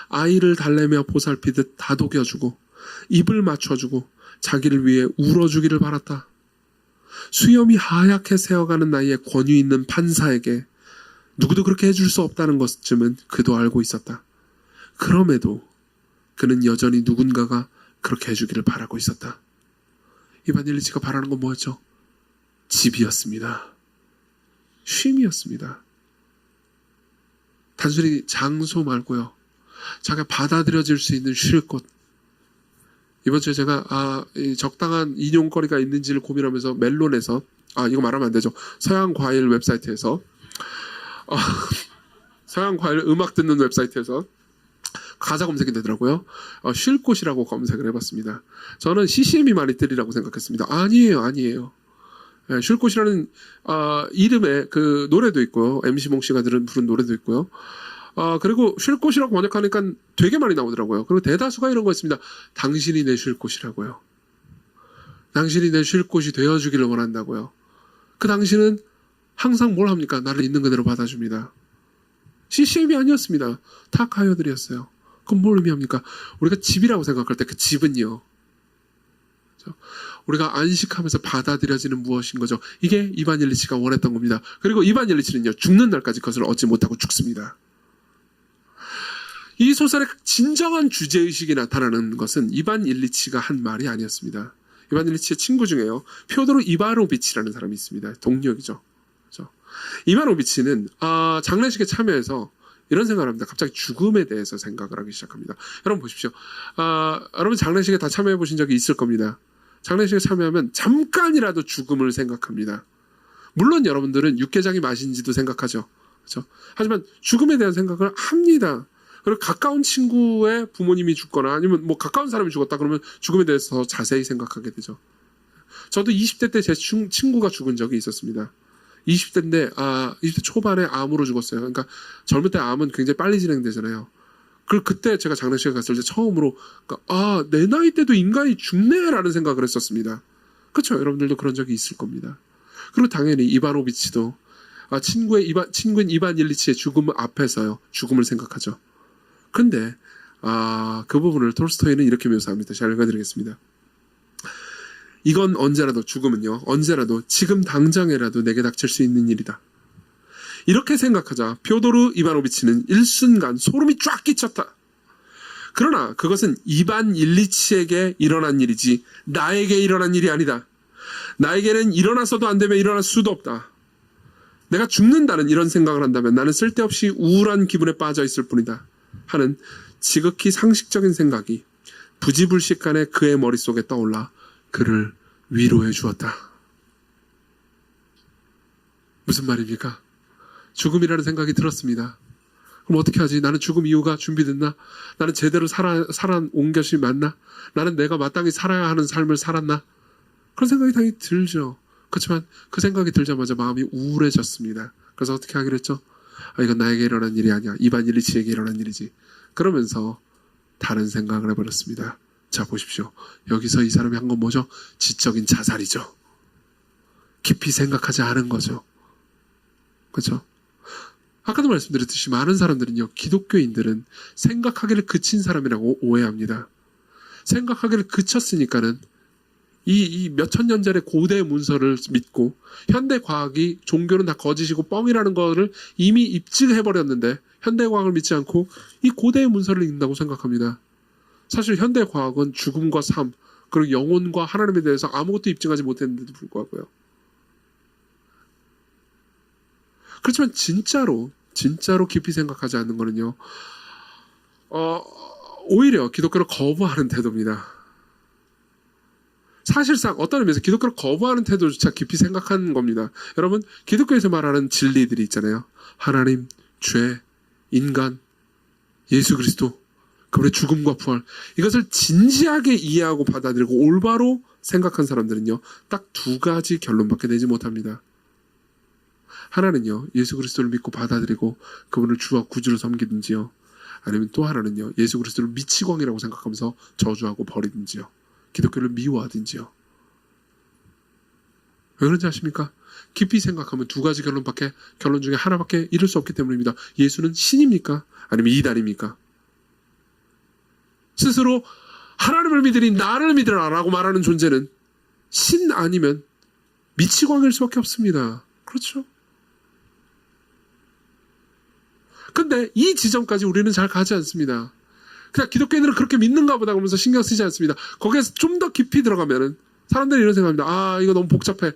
아이를 달래며 보살피듯 다독여주고 입을 맞춰주고 자기를 위해 울어주기를 바랐다. 수염이 하얗게 새어가는 나이에 권위 있는 판사에게 누구도 그렇게 해줄 수 없다는 것쯤은 그도 알고 있었다. 그럼에도 그는 여전히 누군가가 그렇게 해주기를 바라고 있었다. 이반 일리치가 바라는 건 뭐였죠? 집이었습니다. 쉼이었습니다. 단순히 장소 말고요, 자기가 받아들여질 수 있는 쉴 곳. 이번 주에 제가 이 적당한 인용거리가 있는지를 고민하면서 멜론에서, 이거 말하면 안 되죠, 서양 과일 웹사이트에서, 서양 과일 음악 듣는 웹사이트에서 가사 검색이 되더라고요. 쉴 곳이라고 검색을 해봤습니다. 저는 CCM이 많이 뜨리라고 생각했습니다. 아니에요. 네, 쉴 곳이라는 이름에 그 노래도 있고요. MC 몽씨가 부른 노래도 있고요. 그리고 쉴 곳이라고 번역하니까 되게 많이 나오더라고요. 그리고 대다수가 이런 거 있습니다. 당신이 내 쉴 곳이라고요. 당신이 내 쉴 곳이 되어주기를 원한다고요. 그 당신은 항상 뭘 합니까? 나를 있는 그대로 받아줍니다. CCM이 아니었습니다. 다 가요들이었어요. 그럼 뭘 의미합니까? 우리가 집이라고 생각할 때 그 집은요, 우리가 안식하면서 받아들여지는 무엇인 거죠. 이게 이반 일리치가 원했던 겁니다. 그리고 이반 일리치는요, 죽는 날까지 그것을 얻지 못하고 죽습니다. 이 소설의 진정한 주제의식이 나타나는 것은 이반 일리치가 한 말이 아니었습니다. 이반 일리치의 친구 중에요, 표도르 이바노비치라는 사람이 있습니다. 동료이죠. 이바노비치는 장례식에 참여해서 이런 생각을 합니다. 갑자기 죽음에 대해서 생각을 하기 시작합니다. 여러분 보십시오. 여러분 장례식에 다 참여해 보신 적이 있을 겁니다. 장례식에 참여하면 잠깐이라도 죽음을 생각합니다. 물론 여러분들은 육개장이 맛인지도 생각하죠. 그렇죠? 하지만 죽음에 대한 생각을 합니다. 그리고 가까운 친구의 부모님이 죽거나 아니면 뭐 가까운 사람이 죽었다 그러면 죽음에 대해서 자세히 생각하게 되죠. 저도 20대 때 제 친구가 죽은 적이 있었습니다. 20대인데 20대 초반에 암으로 죽었어요. 그러니까 젊을 때 암은 굉장히 빨리 진행되잖아요. 그리고 그때 제가 장례식에 갔을 때 처음으로 내 나이 때도 인간이 죽네라는 생각을 했었습니다. 그렇죠? 여러분들도 그런 적이 있을 겁니다. 그리고 당연히 이바노비치도 친구인 이반 일리치의 죽음 앞에서요, 죽음을 생각하죠. 근데 그 부분을 톨스토이는 이렇게 묘사합니다. 잘 읽어드리겠습니다. 이건 언제라도, 죽음은요, 언제라도 지금 당장에라도 내게 닥칠 수 있는 일이다. 이렇게 생각하자 표도르 이바노비치는 일순간 소름이 쫙 끼쳤다. 그러나 그것은 이반 일리치에게 일어난 일이지 나에게 일어난 일이 아니다. 나에게는 일어나서도 안 되면 일어날 수도 없다. 내가 죽는다는 이런 생각을 한다면 나는 쓸데없이 우울한 기분에 빠져 있을 뿐이다 하는 지극히 상식적인 생각이 부지불식간에 그의 머릿속에 떠올라 그를 위로해 주었다. 무슨 말입니까? 죽음이라는 생각이 들었습니다. 그럼 어떻게 하지? 나는 죽음 이유가 준비됐나? 나는 제대로 살아온 것이 맞나? 나는 내가 마땅히 살아야 하는 삶을 살았나? 그런 생각이 당연히 들죠. 그렇지만 그 생각이 들자마자 마음이 우울해졌습니다. 그래서 어떻게 하기로 했죠? 이건 나에게 일어난 일이 아니야. 이반일리치에게 일어난 일이지. 그러면서 다른 생각을 해버렸습니다. 자, 보십시오. 여기서 이 사람이 한 건 뭐죠? 지적인 자살이죠. 깊이 생각하지 않은 거죠. 그렇죠? 아까도 말씀드렸듯이 많은 사람들은요, 기독교인들은 생각하기를 그친 사람이라고 오해합니다. 생각하기를 그쳤으니까는 이 몇천 년 전의 고대 문서를 믿고 현대 과학이 종교는 다 거짓이고 뻥이라는 거를 이미 입증해버렸는데 현대 과학을 믿지 않고 이 고대의 문서를 읽는다고 생각합니다. 사실 현대 과학은 죽음과 삶, 그리고 영혼과 하나님에 대해서 아무것도 입증하지 못했는데도 불구하고요. 그렇지만 진짜로 깊이 생각하지 않는 거는요, 오히려 기독교를 거부하는 태도입니다. 사실상 어떤 의미에서 기독교를 거부하는 태도조차 깊이 생각하는 겁니다. 여러분, 기독교에서 말하는 진리들이 있잖아요. 하나님, 죄, 인간, 예수 그리스도, 그분의 죽음과 부활, 이것을 진지하게 이해하고 받아들이고 올바로 생각한 사람들은요, 딱 두 가지 결론밖에 내지 못합니다. 하나는요, 예수 그리스도를 믿고 받아들이고 그분을 주와 구주로 섬기든지요, 아니면 또 하나는요, 예수 그리스도를 미치광이라고 생각하면서 저주하고 버리든지요, 기독교를 미워하든지요. 왜 그런지 아십니까? 깊이 생각하면 두 가지 결론 중에 하나밖에 이룰 수 없기 때문입니다. 예수는 신입니까? 아니면 이단입니까? 스스로 하나님을 믿으니 나를 믿으라 라고 말하는 존재는 신 아니면 미치광일 수밖에 없습니다. 그렇죠? 근데 이 지점까지 우리는 잘 가지 않습니다. 그냥 기독교인들은 그렇게 믿는가 보다 그러면서 신경 쓰지 않습니다. 거기에서 좀 더 깊이 들어가면은 사람들이 이런 생각합니다. 이거 너무 복잡해.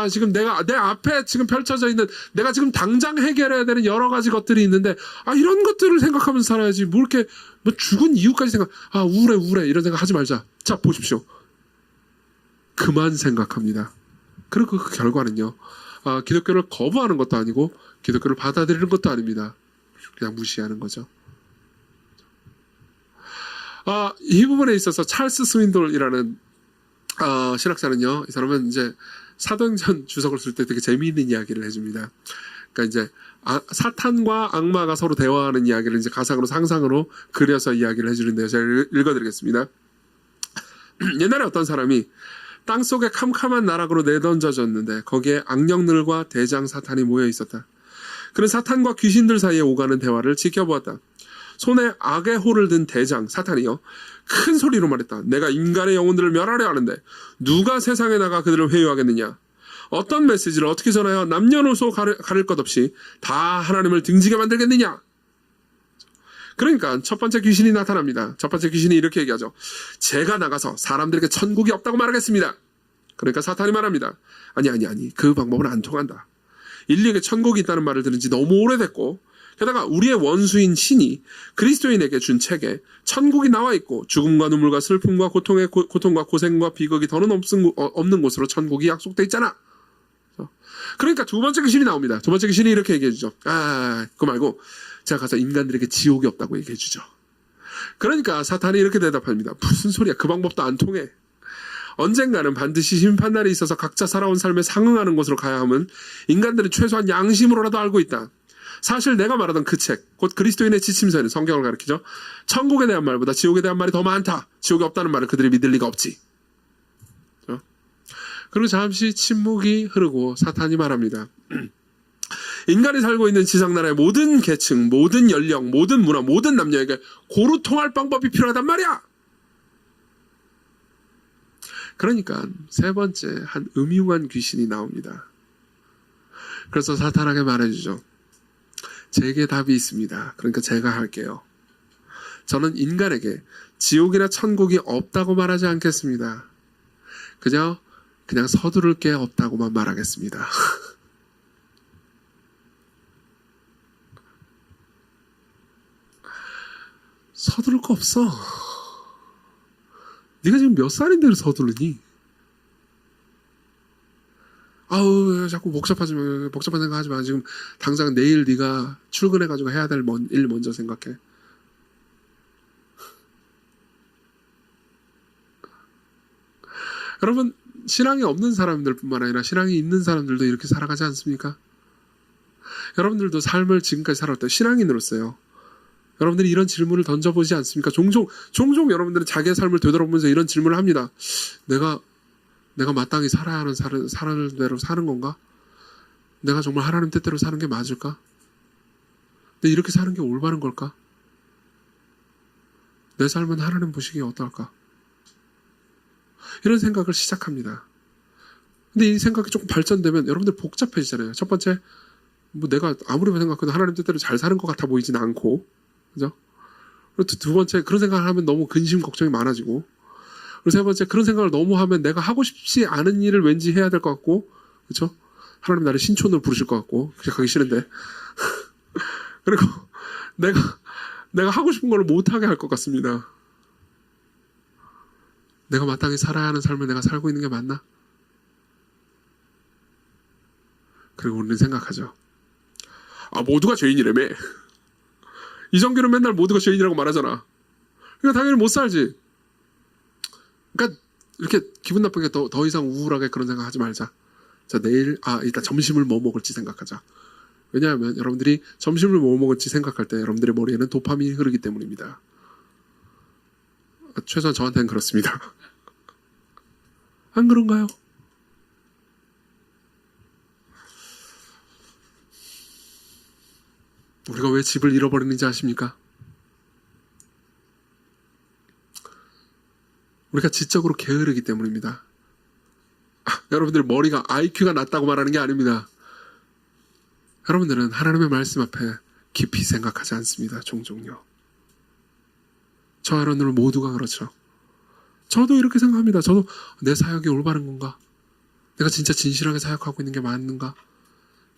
지금 내 앞에 지금 펼쳐져 있는, 내가 지금 당장 해결해야 되는 여러 가지 것들이 있는데, 이런 것들을 생각하면서 살아야지. 뭐 이렇게, 죽은 이유까지 우울해. 이런 생각 하지 말자. 자, 보십시오. 그만 생각합니다. 그리고 그 결과는요, 기독교를 거부하는 것도 아니고, 기독교를 받아들이는 것도 아닙니다. 그냥 무시하는 거죠. 이 부분에 있어서 찰스 스윈돌이라는 신학자는요, 이 사람은 이제 사도행전 주석을 쓸 때 되게 재미있는 이야기를 해줍니다. 그러니까 이제 사탄과 악마가 서로 대화하는 이야기를 이제 가상으로 상상으로 그려서 이야기를 해주는데요. 제가 읽어드리겠습니다. 옛날에 어떤 사람이 땅속에 캄캄한 나락으로 내던져졌는데 거기에 악령들과 대장 사탄이 모여 있었다. 그는 사탄과 귀신들 사이에 오가는 대화를 지켜보았다. 손에 악의 호를 든 대장 사탄이요, 큰 소리로 말했다. 내가 인간의 영혼들을 멸하려 하는데 누가 세상에 나가 그들을 회유하겠느냐? 어떤 메시지를 어떻게 전하여 남녀노소 가릴 것 없이 다 하나님을 등지게 만들겠느냐? 그러니까 첫 번째 귀신이 나타납니다. 첫 번째 귀신이 이렇게 얘기하죠. 제가 나가서 사람들에게 천국이 없다고 말하겠습니다. 그러니까 사탄이 말합니다. 아니, 그 방법은 안 통한다. 인류에게 천국이 있다는 말을 들은 지 너무 오래됐고, 게다가 우리의 원수인 신이 그리스도인에게 준 책에 천국이 나와 있고 죽음과 눈물과 슬픔과 고통과 고생과 비극이 더는 없는 곳으로 천국이 약속돼 있잖아. 그러니까 두 번째 귀신이 나옵니다. 두 번째 귀신이 이렇게 얘기해 주죠. 그거 말고 제가 가서 인간들에게 지옥이 없다고 얘기해 주죠. 그러니까 사탄이 이렇게 대답합니다. 무슨 소리야, 그 방법도 안 통해. 언젠가는 반드시 심판날이 있어서 각자 살아온 삶에 상응하는 곳으로 가야 함은 인간들은 최소한 양심으로라도 알고 있다. 사실 내가 말하던 그 책, 곧 그리스도인의 지침서에는, 성경을 가리키죠, 천국에 대한 말보다 지옥에 대한 말이 더 많다. 지옥이 없다는 말을 그들이 믿을 리가 없지. 그리고 잠시 침묵이 흐르고 사탄이 말합니다. 인간이 살고 있는 지상나라의 모든 계층, 모든 연령, 모든 문화, 모든 남녀에게 고루 통할 방법이 필요하단 말이야. 그러니까 세 번째 한 음흉한 귀신이 나옵니다. 그래서 사탄에게 말해주죠. 제게 답이 있습니다. 그러니까 제가 할게요. 저는 인간에게 지옥이나 천국이 없다고 말하지 않겠습니다. 그냥 서두를 게 없다고만 말하겠습니다. 서두를 거 없어. 네가 지금 몇 살인데 서두르니? 아우 자꾸 복잡한 생각하지 마. 지금 당장 내일 네가 출근해가지고 해야 될 일 먼저 생각해. 여러분 신앙이 없는 사람들뿐만 아니라 신앙이 있는 사람들도 이렇게 살아가지 않습니까? 여러분들도 삶을 지금까지 살아올 때 신앙인으로서요. 여러분들이 이런 질문을 던져보지 않습니까? 종종 여러분들은 자기의 삶을 되돌아보면서 이런 질문을 합니다. 내가 마땅히 살아야 하는 사는 대로 사는 건가? 내가 정말 하나님 뜻대로 사는 게 맞을까? 근데 이렇게 사는 게 올바른 걸까? 내 삶은 하나님 보시기에 어떨까? 이런 생각을 시작합니다. 근데 이 생각이 조금 발전되면 여러분들 복잡해지잖아요. 첫 번째, 뭐 내가 아무리 생각해도 하나님 뜻대로 잘 사는 것 같아 보이진 않고, 그죠? 그리고 두 번째, 그런 생각을 하면 너무 근심, 걱정이 많아지고, 그리고 세 번째, 그런 생각을 너무 하면 내가 하고 싶지 않은 일을 왠지 해야 될 것 같고, 그렇죠? 하나님 나를 신촌으로 부르실 것 같고, 그게 가기 싫은데. 그리고 내가 하고 싶은 걸 못하게 할 것 같습니다. 내가 마땅히 살아야 하는 삶을 내가 살고 있는 게 맞나? 그리고 우리는 생각하죠. 모두가 죄인이라며. 이정규는 맨날 모두가 죄인이라고 말하잖아. 그러니까 당연히 못 살지. 그러니까 이렇게 기분 나쁘게 더 이상 우울하게 그런 생각하지 말자. 자, 내일 일단 점심을 뭐 먹을지 생각하자. 왜냐하면 여러분들이 점심을 뭐 먹을지 생각할 때 여러분들의 머리에는 도파민이 흐르기 때문입니다. 최소한 저한테는 그렇습니다. 안 그런가요? 우리가 왜 집을 잃어버리는지 아십니까? 우리가 지적으로 게으르기 때문입니다. 여러분들 머리가 IQ가 낮다고 말하는 게 아닙니다. 여러분들은 하나님의 말씀 앞에 깊이 생각하지 않습니다. 종종요. 저 여러분들 모두가 그렇죠. 저도 이렇게 생각합니다. 저도 내 사역이 올바른 건가? 내가 진짜 진실하게 사역하고 있는 게 맞는가?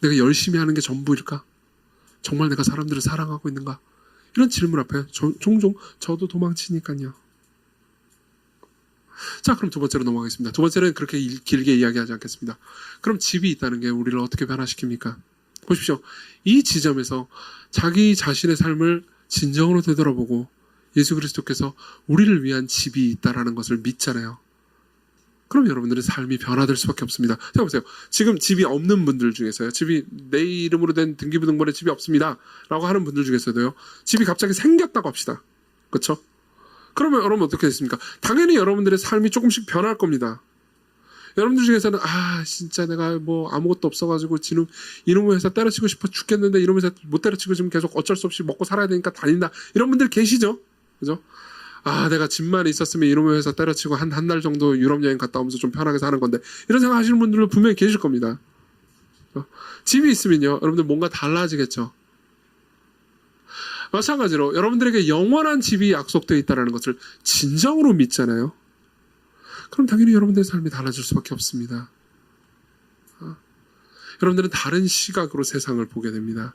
내가 열심히 하는 게 전부일까? 정말 내가 사람들을 사랑하고 있는가? 이런 질문 앞에 종종 저도 도망치니까요. 자, 그럼 두 번째로 넘어가겠습니다. 두 번째는 그렇게 길게 이야기하지 않겠습니다. 그럼 집이 있다는 게 우리를 어떻게 변화시킵니까? 보십시오. 이 지점에서 자기 자신의 삶을 진정으로 되돌아보고 예수 그리스도께서 우리를 위한 집이 있다라는 것을 믿잖아요. 그럼 여러분들의 삶이 변화될 수밖에 없습니다. 생각해보세요. 지금 집이 없는 분들 중에서요. 집이 내 이름으로 된 등기부등본에 집이 없습니다. 라고 하는 분들 중에서도요. 집이 갑자기 생겼다고 합시다. 그렇죠? 그러면 여러분 어떻게 됐습니까? 당연히 여러분들의 삶이 조금씩 변할 겁니다. 여러분들 중에서는 진짜 내가 뭐 아무것도 없어가지고 지금 이놈의 회사 때려치고 싶어 죽겠는데 이놈의 회사 못 때려치고 지금 계속 어쩔 수 없이 먹고 살아야 되니까 다닌다. 이런 분들 계시죠? 그죠? 내가 집만 있었으면 이놈의 회사 때려치고 한 달 정도 유럽 여행 갔다 오면서 좀 편하게 사는 건데 이런 생각 하시는 분들도 분명히 계실 겁니다. 집이 있으면요 여러분들 뭔가 달라지겠죠. 마찬가지로 여러분들에게 영원한 집이 약속되어 있다는 것을 진정으로 믿잖아요. 그럼 당연히 여러분들의 삶이 달라질 수밖에 없습니다. 여러분들은 다른 시각으로 세상을 보게 됩니다.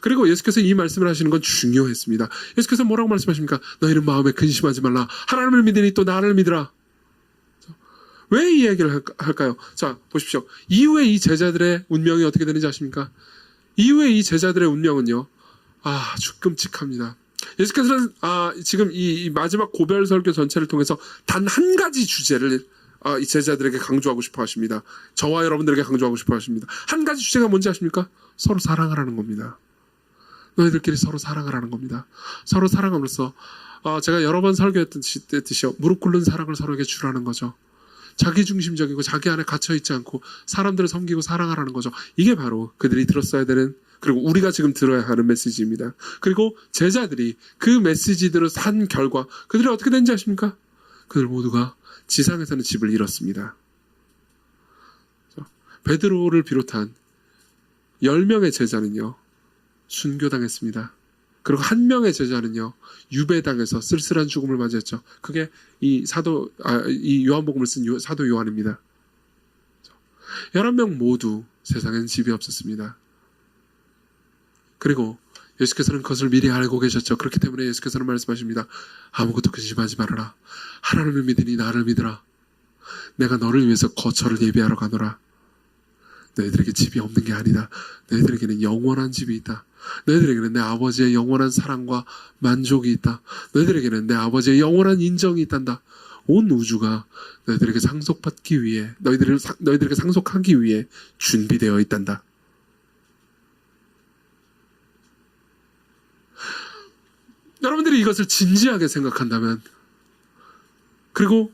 그리고 예수께서 이 말씀을 하시는 건 중요했습니다. 예수께서 뭐라고 말씀하십니까? 너희는 마음에 근심하지 말라. 하나님을 믿으니 또 나를 믿으라. 왜 이 얘기를 할까요? 자, 보십시오. 이후에 이 제자들의 운명이 어떻게 되는지 아십니까? 이후에 이 제자들의 운명은요. 아주 끔찍합니다. 예수께서는 지금 이 마지막 고별 설교 전체를 통해서 단 한 가지 주제를 이 제자들에게 강조하고 싶어 하십니다. 저와 여러분들에게 강조하고 싶어 하십니다. 한 가지 주제가 뭔지 아십니까? 서로 사랑하라는 겁니다. 너희들끼리 서로 사랑하라는 겁니다. 서로 사랑함으로써 제가 여러 번 설교했듯이요. 무릎 꿇는 사랑을 서로에게 주라는 거죠. 자기중심적이고 자기 안에 갇혀있지 않고 사람들을 섬기고 사랑하라는 거죠. 이게 바로 그들이 들었어야 되는, 그리고 우리가 지금 들어야 하는 메시지입니다. 그리고 제자들이 그 메시지대로 산 결과 그들이 어떻게 된지 아십니까? 그들 모두가 지상에서는 집을 잃었습니다. 베드로를 비롯한 10명의 제자는요 순교당했습니다. 그리고 한 명의 제자는요 유배당해서 쓸쓸한 죽음을 맞이했죠. 그게 이 요한복음을 쓴 사도 요한입니다. 11명 모두 세상엔 집이 없었습니다. 그리고 예수께서는 그것을 미리 알고 계셨죠. 그렇기 때문에 예수께서는 말씀하십니다. 아무것도 근심하지 말아라. 하나님을 믿으니 나를 믿으라. 내가 너를 위해서 거처를 예비하러 가노라. 너희들에게 집이 없는 게 아니다. 너희들에게는 영원한 집이 있다. 너희들에게는 내 아버지의 영원한 사랑과 만족이 있다. 너희들에게는 내 아버지의 영원한 인정이 있단다. 온 우주가 너희들에게 상속받기 위해, 너희들에게 상속하기 위해 준비되어 있단다. 여러분들이 이것을 진지하게 생각한다면, 그리고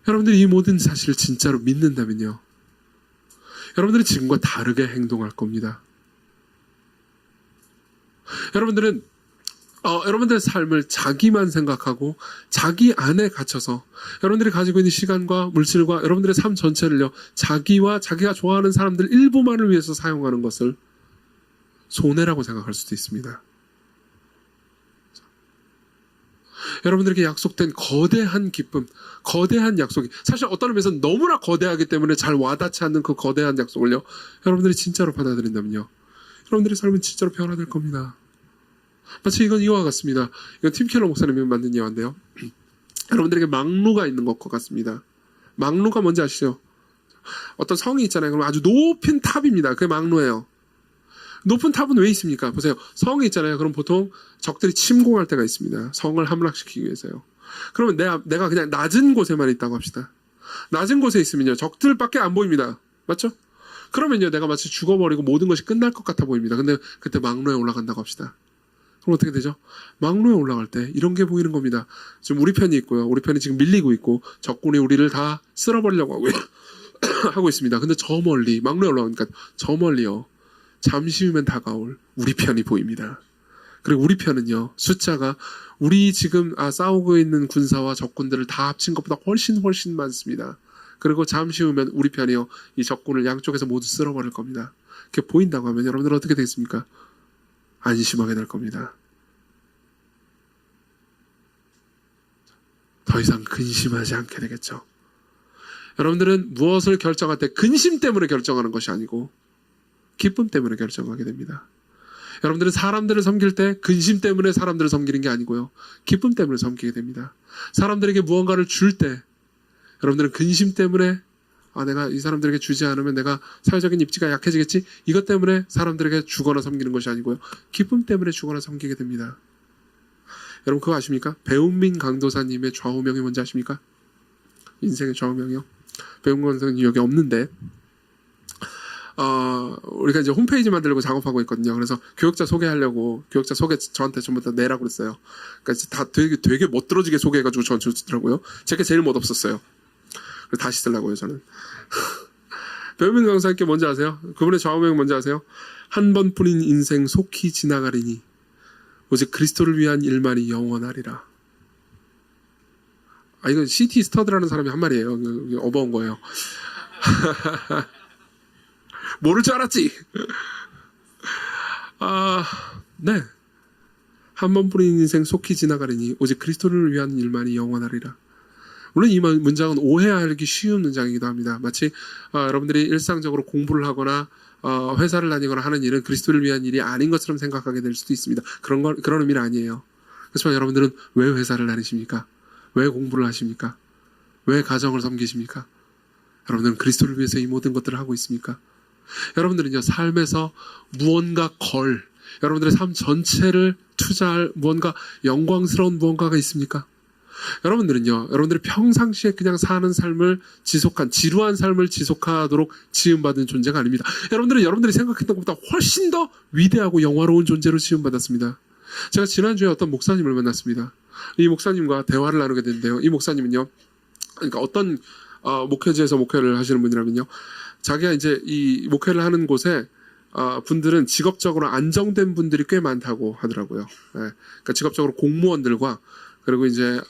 여러분들이 이 모든 사실을 진짜로 믿는다면요, 여러분들은 지금과 다르게 행동할 겁니다. 여러분들은 여러분들의 삶을 자기만 생각하고 자기 안에 갇혀서 여러분들이 가지고 있는 시간과 물질과 여러분들의 삶 전체를요, 자기와 자기가 좋아하는 사람들 일부만을 위해서 사용하는 것을 손해라고 생각할 수도 있습니다. 여러분들에게 약속된 거대한 기쁨, 거대한 약속이 사실 어떤 의미에서 너무나 거대하기 때문에 잘 와닿지 않는 그 거대한 약속을요, 여러분들이 진짜로 받아들인다면요, 여러분들의 삶은 진짜로 변화될 겁니다. 마치 이건 이와 같습니다. 이건 팀 켈러 목사님이 만든 예화인데요, 여러분들에게 망루가 있는 것과 같습니다. 망루가 뭔지 아시죠? 어떤 성이 있잖아요. 그럼 아주 높은 탑입니다. 그게 망루예요. 높은 탑은 왜 있습니까? 보세요. 성이 있잖아요. 그럼 보통 적들이 침공할 때가 있습니다. 성을 함락시키기 위해서요. 그러면 내가 그냥 낮은 곳에만 있다고 합시다. 낮은 곳에 있으면요, 적들밖에 안 보입니다. 맞죠? 그러면요, 내가 마치 죽어버리고 모든 것이 끝날 것 같아 보입니다. 근데 그때 망루에 올라간다고 합시다. 그럼 어떻게 되죠? 망루에 올라갈 때 이런 게 보이는 겁니다. 지금 우리 편이 있고요. 우리 편이 지금 밀리고 있고 적군이 우리를 다 쓸어버리려고 하고 있습니다. 근데 저 멀리, 망루에 올라오니까 저 멀리요, 잠시 후면 다가올 우리 편이 보입니다. 그리고 우리 편은요, 숫자가 우리 지금 싸우고 있는 군사와 적군들을 다 합친 것보다 훨씬 많습니다. 그리고 잠시 후면 우리 편이요, 이 적군을 양쪽에서 모두 쓸어버릴 겁니다. 그게 보인다고 하면 여러분들은 어떻게 되겠습니까? 안심하게 될 겁니다. 더 이상 근심하지 않게 되겠죠. 여러분들은 무엇을 결정할 때 근심 때문에 결정하는 것이 아니고 기쁨 때문에 결정하게 됩니다. 여러분들은 사람들을 섬길 때 근심 때문에 사람들을 섬기는 게 아니고요, 기쁨 때문에 섬기게 됩니다. 사람들에게 무언가를 줄 때 여러분들은 근심 때문에 내가 이 사람들에게 주지 않으면 내가 사회적인 입지가 약해지겠지, 이것 때문에 사람들에게 주거나 섬기는 것이 아니고요, 기쁨 때문에 주거나 섬기게 됩니다. 여러분 그거 아십니까? 배은민 강도사님의 좌우명이 뭔지 아십니까? 인생의 좌우명이요? 배은민 강도사님 여기 없는데 우리가 이제 홈페이지 만들려고 작업하고 있거든요. 그래서 교역자 소개하려고, 교역자 소개 저한테 전부 다 내라고 그랬어요. 그러니까 다 되게 멋들어지게 소개해가지고 저한테 주더라고요. 제게 제일 멋없었어요. 그래서 다시 쓰려고요, 저는. 배우민 강사님께 뭔지 아세요? 그분의 좌우명이 뭔지 아세요? 한 번뿐인 인생 속히 지나가리니 오직 그리스도를 위한 일만이 영원하리라. 이건 CT 스터드라는 사람이 한 말이에요. 어버운 거예요. 모를 줄 알았지. 네. 한 번뿐인 인생 속히 지나가리니 오직 그리스도를 위한 일만이 영원하리라. 물론 이 문장은 오해하기 쉬운 문장이기도 합니다. 마치 여러분들이 일상적으로 공부를 하거나 회사를 다니거나 하는 일은 그리스도를 위한 일이 아닌 것처럼 생각하게 될 수도 있습니다. 그런 의미는 아니에요. 그렇지만 여러분들은 왜 회사를 다니십니까? 왜 공부를 하십니까? 왜 가정을 섬기십니까? 여러분들은 그리스도를 위해서 이 모든 것들을 하고 있습니까? 여러분들은요, 삶에서 무언가 여러분들의 삶 전체를 투자할 무언가 영광스러운 무언가가 있습니까? 여러분들은요, 여러분들이 평상시에 그냥 사는 삶을 지루한 삶을 지속하도록 지음받은 존재가 아닙니다. 여러분들은 여러분들이 생각했던 것보다 훨씬 더 위대하고 영화로운 존재로 지음받았습니다. 제가 지난주에 어떤 목사님을 만났습니다. 이 목사님과 대화를 나누게 됐는데요, 이 목사님은요, 그러니까 어떤 목회지에서 목회를 하시는 분이라면요, 자기가 이제 이 목회를 하는 곳에 분들은 직업적으로 안정된 분들이 꽤 많다고 하더라고요. 그러니까 직업적으로 공무원들과, 그리고 이제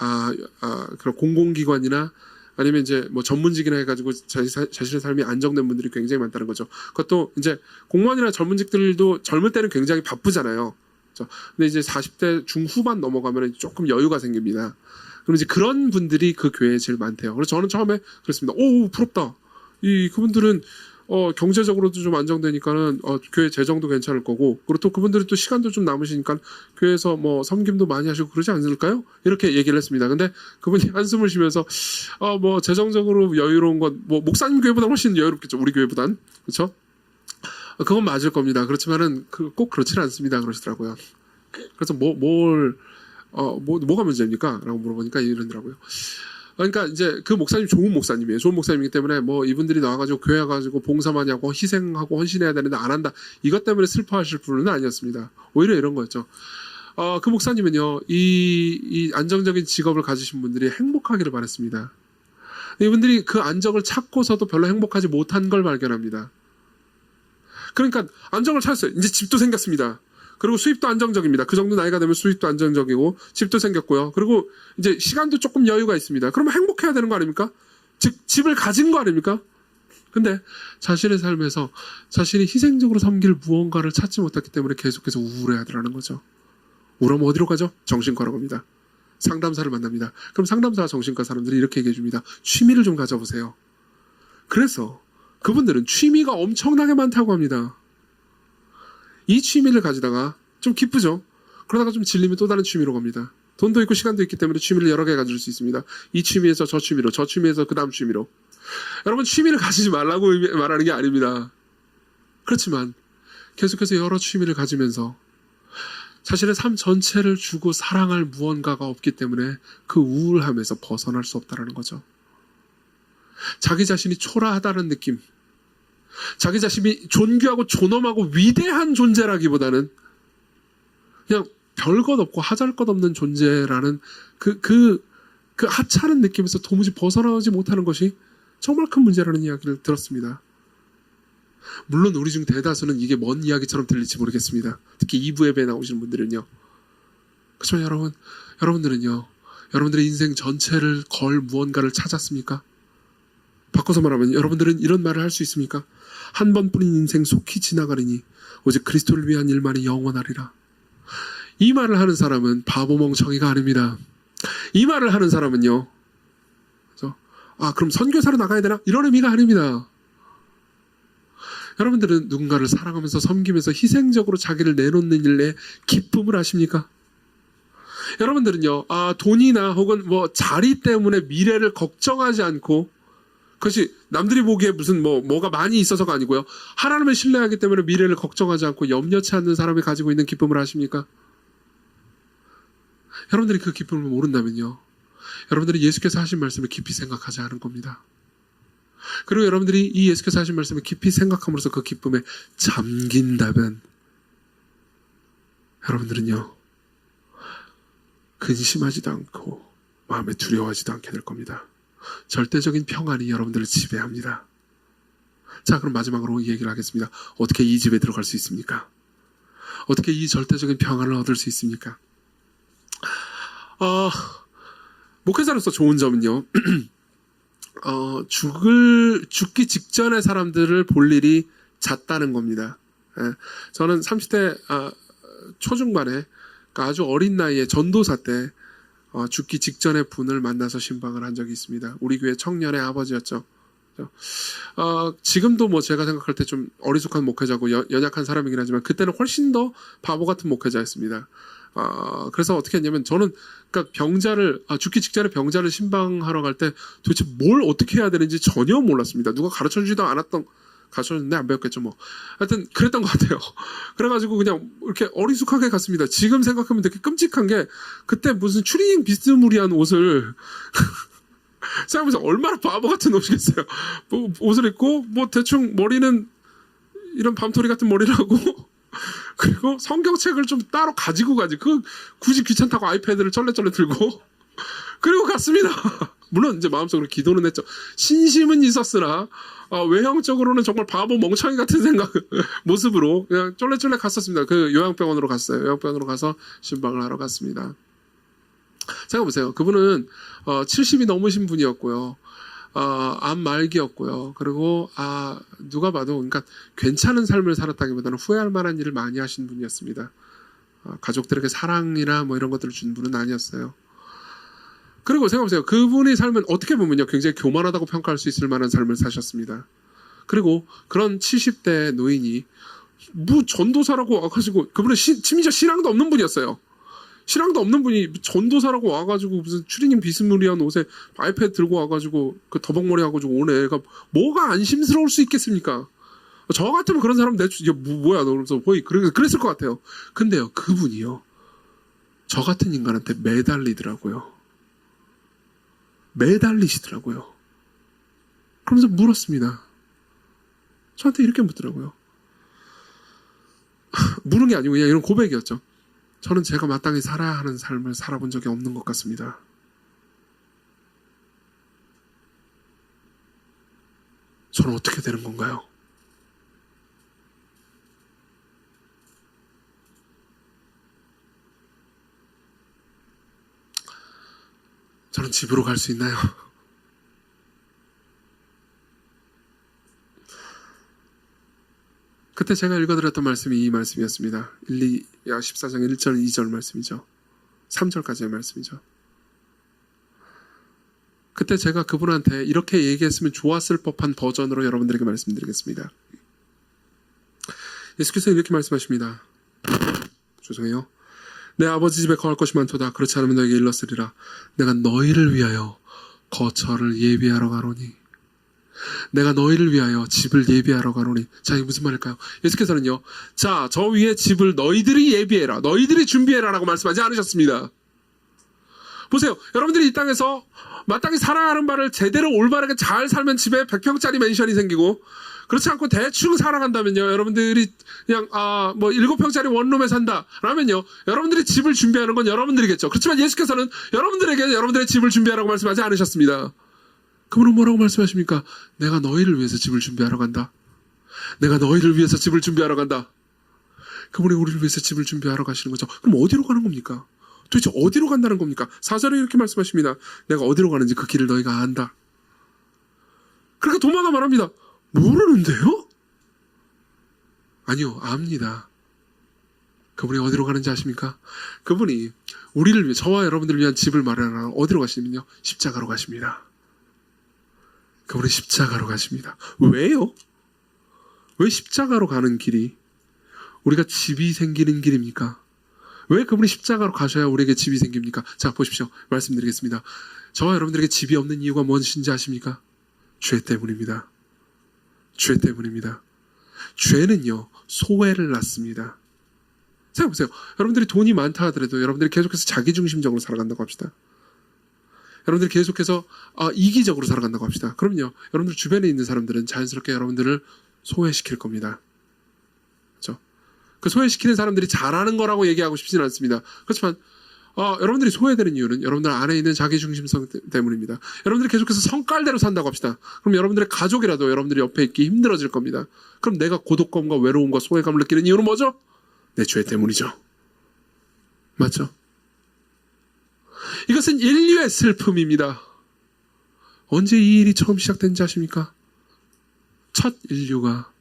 그런 공공기관이나 아니면 이제 뭐 전문직이나 해가지고 자신의 삶이 안정된 분들이 굉장히 많다는 거죠. 그것도 이제 공무원이나 전문직들도 젊을 때는 굉장히 바쁘잖아요. 그렇죠? 근데 이제 40대 중후반 넘어가면 조금 여유가 생깁니다. 그럼 이제 그런 분들이 그 교회에 제일 많대요. 그래서 저는 처음에 그랬습니다. 오, 부럽다. 그분들은 경제적으로도 좀 안정되니까는 교회 재정도 괜찮을 거고, 그리고 또 그분들이 또 시간도 좀 남으시니까 교회에서 뭐 섬김도 많이 하시고 그러지 않을까요? 이렇게 얘기를 했습니다. 근데 그분이 한숨을 쉬면서 뭐 재정적으로 여유로운 건 뭐 목사님 교회보다 훨씬 여유롭겠죠. 우리 교회보단. 그렇죠? 그건 맞을 겁니다. 그렇지만은 꼭 그렇지는 않습니다. 그러시더라고요. 그래서 뭐가 문제입니까? 라고 물어보니까 이러더라고요. 그러니까 이제 그 목사님 좋은 목사님이에요. 좋은 목사님이기 때문에 뭐 이분들이 나와가지고 교회 가지고 봉사 많이 하고 희생하고 헌신해야 되는데 안 한다. 이것 때문에 슬퍼하실 분은 아니었습니다. 오히려 이런 거였죠. 그 목사님은요, 이 안정적인 직업을 가지신 분들이 행복하기를 바랬습니다. 이분들이 그 안정을 찾고서도 별로 행복하지 못한 걸 발견합니다. 그러니까 안정을 찾았어요. 이제 집도 생겼습니다. 그리고 수입도 안정적입니다. 그 정도 나이가 되면 수입도 안정적이고 집도 생겼고요. 그리고 이제 시간도 조금 여유가 있습니다. 그러면 행복해야 되는 거 아닙니까? 즉 집을 가진 거 아닙니까? 근데 자신의 삶에서 자신이 희생적으로 섬길 무언가를 찾지 못했기 때문에 계속해서 우울해하더라는 거죠. 우울하면 어디로 가죠? 정신과로 갑니다. 상담사를 만납니다. 그럼 상담사 정신과 사람들이 이렇게 얘기해 줍니다. 취미를 좀 가져보세요. 그래서 그분들은 취미가 엄청나게 많다고 합니다. 이 취미를 가지다가 좀 기쁘죠. 그러다가 좀 질리면 또 다른 취미로 갑니다. 돈도 있고 시간도 있기 때문에 취미를 여러 개 가질 수 있습니다. 이 취미에서 저 취미로, 저 취미에서 그 다음 취미로. 여러분 취미를 가지지 말라고 말하는 게 아닙니다. 그렇지만 계속해서 여러 취미를 가지면서 자신의 삶 전체를 주고 사랑할 무언가가 없기 때문에 그 우울함에서 벗어날 수 없다는 거죠. 자기 자신이 초라하다는 느낌, 자기 자신이 존귀하고 존엄하고 위대한 존재라기보다는 그냥 별것 없고 하잘것 없는 존재라는 그 하찮은 느낌에서 도무지 벗어나지 못하는 것이 정말 큰 문제라는 이야기를 들었습니다. 물론 우리 중 대다수는 이게 먼 이야기처럼 들릴지 모르겠습니다. 특히 2부 예배에 나오시는 분들은요. 그렇지만 여러분들은요, 여러분들의 인생 전체를 걸 무언가를 찾았습니까? 바꿔서 말하면 여러분들은 이런 말을 할 수 있습니까? 한 번뿐인 인생 속히 지나가리니 오직 그리스도를 위한 일만이 영원하리라. 이 말을 하는 사람은 바보 멍청이가 아닙니다. 이 말을 하는 사람은요, 그럼 선교사로 나가야 되나? 이런 의미가 아닙니다. 여러분들은 누군가를 사랑하면서 섬기면서 희생적으로 자기를 내놓는 일에 기쁨을 아십니까? 여러분들은요, 돈이나 혹은 뭐 자리 때문에 미래를 걱정하지 않고, 그것이 남들이 보기에 무슨 뭐가 많이 있어서가 아니고요. 하나님을 신뢰하기 때문에 미래를 걱정하지 않고 염려치 않는 사람이 가지고 있는 기쁨을 아십니까? 여러분들이 그 기쁨을 모른다면요, 여러분들이 예수께서 하신 말씀을 깊이 생각하지 않은 겁니다. 그리고 여러분들이 이 예수께서 하신 말씀을 깊이 생각함으로써 그 기쁨에 잠긴다면 여러분들은요, 근심하지도 않고 마음에 두려워하지도 않게 될 겁니다. 절대적인 평안이 여러분들을 지배합니다. 자, 그럼 마지막으로 이 얘기를 하겠습니다. 어떻게 이 집에 들어갈 수 있습니까? 어떻게 이 절대적인 평안을 얻을 수 있습니까? 목회자로서 좋은 점은요, 죽기 직전의 사람들을 볼 일이 잦다는 겁니다. 저는 30대 초중반에, 그러니까 아주 어린 나이에 전도사 때 죽기 직전의 분을 만나서 신방을 한 적이 있습니다. 우리 교회 청년의 아버지였죠. 지금도 뭐 제가 생각할 때 좀 어리숙한 목회자고 연약한 사람이긴 하지만 그때는 훨씬 더 바보 같은 목회자였습니다. 그래서 어떻게 했냐면 저는 그러니까 죽기 직전에 병자를 신방하러 갈 때 도대체 뭘 어떻게 해야 되는지 전혀 몰랐습니다. 누가 가르쳐주지도 않았던, 가르쳐줬는데 안 배웠겠죠 뭐. 하여튼 그랬던 것 같아요. 그래가지고 그냥 이렇게 어리숙하게 갔습니다. 지금 생각하면 되게 끔찍한 게 그때 무슨 추리닝 비스무리한 옷을 생각하면서 얼마나 바보 같은 옷이겠어요. 옷을 입고 뭐 대충 머리는 이런 밤토리 같은 머리를 하고 그리고 성경책을 좀 따로 가지고 가지. 굳이 귀찮다고 아이패드를 쩔레쩔레 들고 그리고 갔습니다. 물론 이제 마음속으로 기도는 했죠. 신심은 있었으나 외형적으로는 정말 바보 멍청이 같은 모습으로 그냥 쩔레쩔레 갔었습니다. 그 요양병원으로 갔어요. 요양병원으로 가서 신방을 하러 갔습니다. 생각해보세요. 그분은 70이 넘으신 분이었고요. 암 말기였고요. 그리고 누가 봐도 그러니까 괜찮은 삶을 살았다기보다는 후회할 만한 일을 많이 하신 분이었습니다. 가족들에게 사랑이나 뭐 이런 것들을 준 분은 아니었어요. 그리고 생각해보세요. 그분의 삶은 어떻게 보면요, 굉장히 교만하다고 평가할 수 있을 만한 삶을 사셨습니다. 그리고 그런 70대 노인이 전도사라고 와가지고, 그분은 심지어 신앙도 없는 분이었어요. 신앙도 없는 분이 전도사라고 와가지고 무슨 추리닝 비스무리한 옷에 아이패드 들고 와가지고 그 더벅머리 하고 오네. 애가 뭐가 안심스러울 수 있겠습니까? 저 같으면 그런 사람 이게 뭐야 너 그러면서 거의 그랬을 것 같아요. 근데요, 그분이요, 저 같은 인간한테 매달리더라고요. 매달리시더라고요. 그러면서 물었습니다. 저한테 이렇게 묻더라고요. 물은 게 아니고 그냥 이런 고백이었죠. 저는 제가 마땅히 살아야 하는 삶을 살아본 적이 없는 것 같습니다. 저는 어떻게 되는 건가요? 저는 집으로 갈 수 있나요? 그때 제가 읽어드렸던 말씀이 이 말씀이었습니다. 14장 1절 2절 말씀이죠. 3절까지의 말씀이죠. 그때 제가 그분한테 이렇게 얘기했으면 좋았을 법한 버전으로 여러분들에게 말씀드리겠습니다. 예수께서 이렇게 말씀하십니다. 죄송해요. 내 아버지 집에 거할 것이 많도다. 그렇지 않으면 너에게 일렀으리라. 내가 너희를 위하여 거처를 예비하러 가노니. 내가 너희를 위하여 집을 예비하러 가노니. 자, 이게 무슨 말일까요? 예수께서는요, 자, 저 위에 집을 너희들이 예비해라, 너희들이 준비해라 라고 말씀하지 않으셨습니다. 보세요. 여러분들이 이 땅에서 마땅히 살아야 하는 바를 제대로 올바르게 잘 살면 집에 100평짜리 맨션이 생기고, 그렇지 않고 대충 살아간다면요, 여러분들이 그냥 7평짜리 원룸에 산다 라면요, 여러분들이 집을 준비하는 건 여러분들이겠죠. 그렇지만 예수께서는 여러분들에게 여러분들의 집을 준비하라고 말씀하지 않으셨습니다. 그분은 뭐라고 말씀하십니까? 내가 너희를 위해서 집을 준비하러 간다. 내가 너희를 위해서 집을 준비하러 간다. 그분이 우리를 위해서 집을 준비하러 가시는 거죠. 그럼 어디로 가는 겁니까? 도대체 어디로 간다는 겁니까? 4절에 이렇게 말씀하십니다. 내가 어디로 가는지 그 길을 너희가 안다. 그러니까 도마가 말합니다. 모르는데요? 아니요, 압니다. 그분이 어디로 가는지 아십니까? 그분이 우리를 위해, 저와 여러분들을 위한 집을 마련하러 어디로 가시냐면요, 십자가로 가십니다. 그분이 십자가로 가십니다. 왜요? 왜 십자가로 가는 길이 우리가 집이 생기는 길입니까? 왜 그분이 십자가로 가셔야 우리에게 집이 생깁니까? 자, 보십시오. 말씀드리겠습니다. 저와 여러분들에게 집이 없는 이유가 무엇인지 아십니까? 죄 때문입니다. 죄 때문입니다. 죄는요, 소외를 낳습니다. 생각해보세요. 여러분들이 돈이 많다 하더라도 여러분들이 계속해서 자기중심적으로 살아간다고 합시다. 여러분들이 계속해서 이기적으로 살아간다고 합시다. 그럼요, 여러분들 주변에 있는 사람들은 자연스럽게 여러분들을 소외시킬 겁니다. 그렇죠? 그 소외시키는 사람들이 잘하는 거라고 얘기하고 싶지는 않습니다. 그렇지만 여러분들이 소외되는 이유는 여러분들 안에 있는 자기중심성 때문입니다. 여러분들이 계속해서 성깔대로 산다고 합시다. 그럼 여러분들의 가족이라도 여러분들이 옆에 있기 힘들어질 겁니다. 그럼 내가 고독감과 외로움과 소외감을 느끼는 이유는 뭐죠? 내 죄 때문이죠. 맞죠? 이것은 인류의 슬픔입니다. 언제 이 일이 처음 시작된지 아십니까? 첫 인류가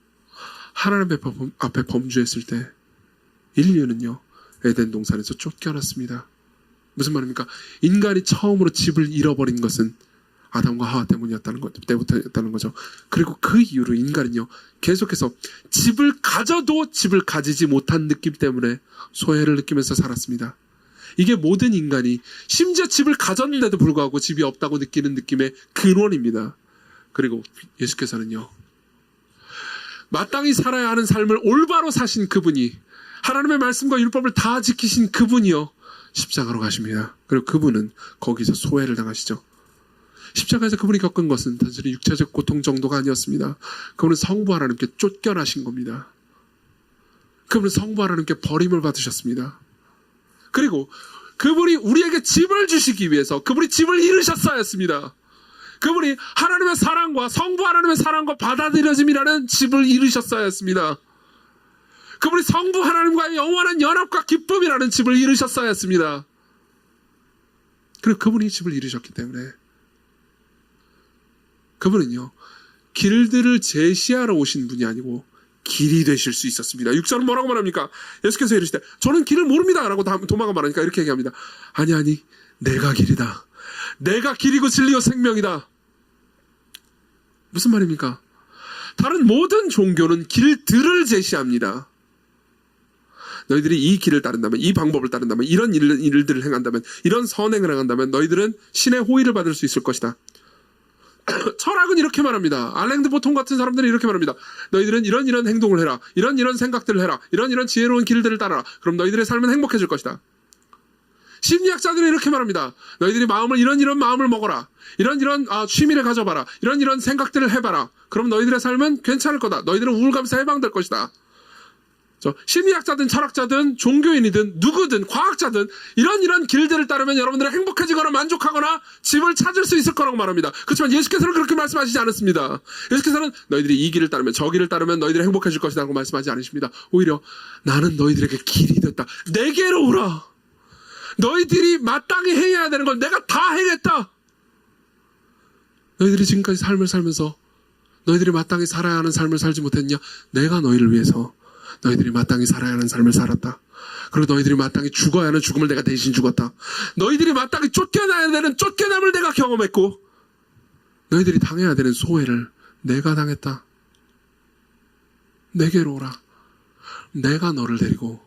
하나님 앞에 범죄했을 때 인류는요, 에덴 동산에서 쫓겨났습니다. 무슨 말입니까? 인간이 처음으로 집을 잃어버린 것은 아담과 하와 때부터였다는 거죠. 그리고 그 이후로 인간은요, 계속해서 집을 가져도 집을 가지지 못한 느낌 때문에 소외를 느끼면서 살았습니다. 이게 모든 인간이 심지어 집을 가졌는데도 불구하고 집이 없다고 느끼는 느낌의 근원입니다. 그리고 예수께서는요, 마땅히 살아야 하는 삶을 올바로 사신 그분이, 하나님의 말씀과 율법을 다 지키신 그분이요, 십자가로 가십니다. 그리고 그분은 거기서 소외를 당하시죠. 십자가에서 그분이 겪은 것은 단순히 육체적 고통 정도가 아니었습니다. 그분은 성부 하나님께 쫓겨나신 겁니다. 그분은 성부 하나님께 버림을 받으셨습니다. 그리고 그분이 우리에게 집을 주시기 위해서 그분이 집을 이루셨어야 했습니다. 그분이 하나님의 사랑과 성부 하나님의 사랑과 받아들여짐이라는 집을 이루셨어야 했습니다. 그분이 성부 하나님과의 영원한 연합과 기쁨이라는 집을 이루셨어야 했습니다. 그리고 그분이 집을 이루셨기 때문에 그분은요, 길들을 제시하러 오신 분이 아니고 길이 되실 수 있었습니다. 6절은 뭐라고 말합니까? 예수께서 이르시되 저는 길을 모릅니다 라고 도마가 말하니까 이렇게 얘기합니다. 아니 내가 길이다. 내가 길이고 진리요 생명이다. 무슨 말입니까? 다른 모든 종교는 길들을 제시합니다. 너희들이 이 길을 따른다면, 이 방법을 따른다면, 이런 일들을 행한다면, 이런 선행을 행한다면 너희들은 신의 호의를 받을 수 있을 것이다. 철학은 이렇게 말합니다. 알랭드 보통 같은 사람들은 이렇게 말합니다. 너희들은 이런 행동을 해라. 이런 생각들을 해라. 이런 지혜로운 길들을 따라라. 그럼 너희들의 삶은 행복해질 것이다. 심리학자들은 이렇게 말합니다. 너희들이 이런 마음을 먹어라. 이런 취미를 가져봐라. 이런 생각들을 해봐라. 그럼 너희들의 삶은 괜찮을 거다. 너희들은 우울감에서 해방될 것이다. 심리학자든 철학자든 종교인이든 누구든 과학자든 이런 길들을 따르면 여러분들은 행복해지거나 만족하거나 집을 찾을 수 있을 거라고 말합니다. 그렇지만 예수께서는 그렇게 말씀하시지 않았습니다. 예수께서는 너희들이 이 길을 따르면, 저 길을 따르면 너희들이 행복해질 것이다 라고 말씀하지 않으십니다. 오히려 나는 너희들에게 길이 됐다. 내게로 오라. 너희들이 마땅히 행해야 되는 걸 내가 다 행했다. 너희들이 지금까지 삶을 살면서 너희들이 마땅히 살아야 하는 삶을 살지 못했냐? 내가 너희를 위해서 너희들이 마땅히 살아야 하는 삶을 살았다. 그리고 너희들이 마땅히 죽어야 하는 죽음을 내가 대신 죽었다. 너희들이 마땅히 쫓겨나야 되는 쫓겨남을 내가 경험했고, 너희들이 당해야 되는 소외를 내가 당했다. 내게로 오라. 내가 너를 데리고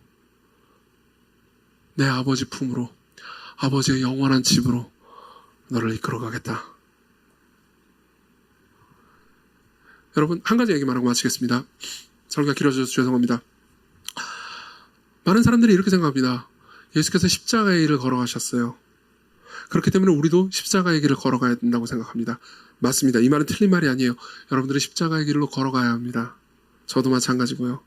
내 아버지 품으로, 아버지의 영원한 집으로 너를 이끌어가겠다. 여러분, 한 가지 얘기만 하고 마치겠습니다. 설교가 길어져서 죄송합니다. 많은 사람들이 이렇게 생각합니다. 예수께서 십자가의 길을 걸어가셨어요. 그렇기 때문에 우리도 십자가의 길을 걸어가야 된다고 생각합니다. 맞습니다. 이 말은 틀린 말이 아니에요. 여러분들이 십자가의 길로 걸어가야 합니다. 저도 마찬가지고요.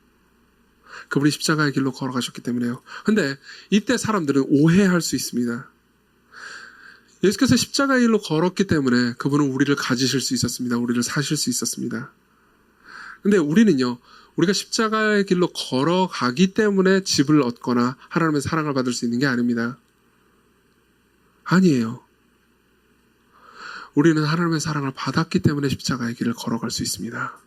그분이 십자가의 길로 걸어가셨기 때문에요. 근데 이때 사람들은 오해할 수 있습니다. 예수께서 십자가의 길로 걸었기 때문에 그분은 우리를 가지실 수 있었습니다. 우리를 사실 수 있었습니다. 근데 우리는요, 우리가 십자가의 길로 걸어가기 때문에 집을 얻거나 하나님의 사랑을 받을 수 있는 게 아닙니다. 아니에요. 우리는 하나님의 사랑을 받았기 때문에 십자가의 길을 걸어갈 수 있습니다.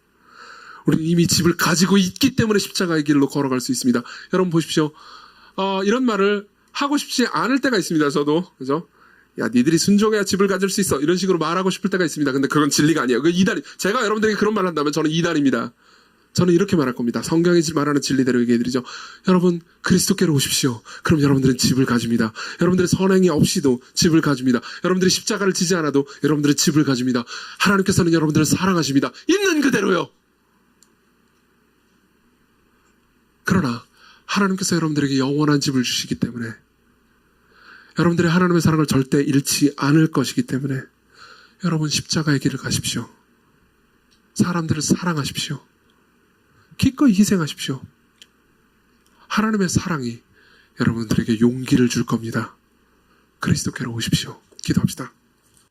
우리는 이미 집을 가지고 있기 때문에 십자가의 길로 걸어갈 수 있습니다. 여러분 보십시오. 이런 말을 하고 싶지 않을 때가 있습니다. 저도. 그죠? 야, 니들이 순종해야 집을 가질 수 있어. 이런 식으로 말하고 싶을 때가 있습니다. 근데 그건 진리가 아니에요. 그 이단. 제가 여러분들에게 그런 말을 한다면 저는 이단입니다. 저는 이렇게 말할 겁니다. 성경이 말하는 진리대로 얘기해드리죠. 여러분, 그리스도께로 오십시오. 그럼 여러분들은 집을 가집니다. 여러분들의 선행이 없이도 집을 가집니다. 여러분들이 십자가를 지지 않아도 여러분들은 집을 가집니다. 하나님께서는 여러분들을 사랑하십니다. 있는 그대로요. 그러나 하나님께서 여러분들에게 영원한 집을 주시기 때문에, 여러분들이 하나님의 사랑을 절대 잃지 않을 것이기 때문에 여러분 십자가의 길을 가십시오. 사람들을 사랑하십시오. 기꺼이 희생하십시오. 하나님의 사랑이 여러분들에게 용기를 줄 겁니다. 그리스도께로 오십시오. 기도합시다.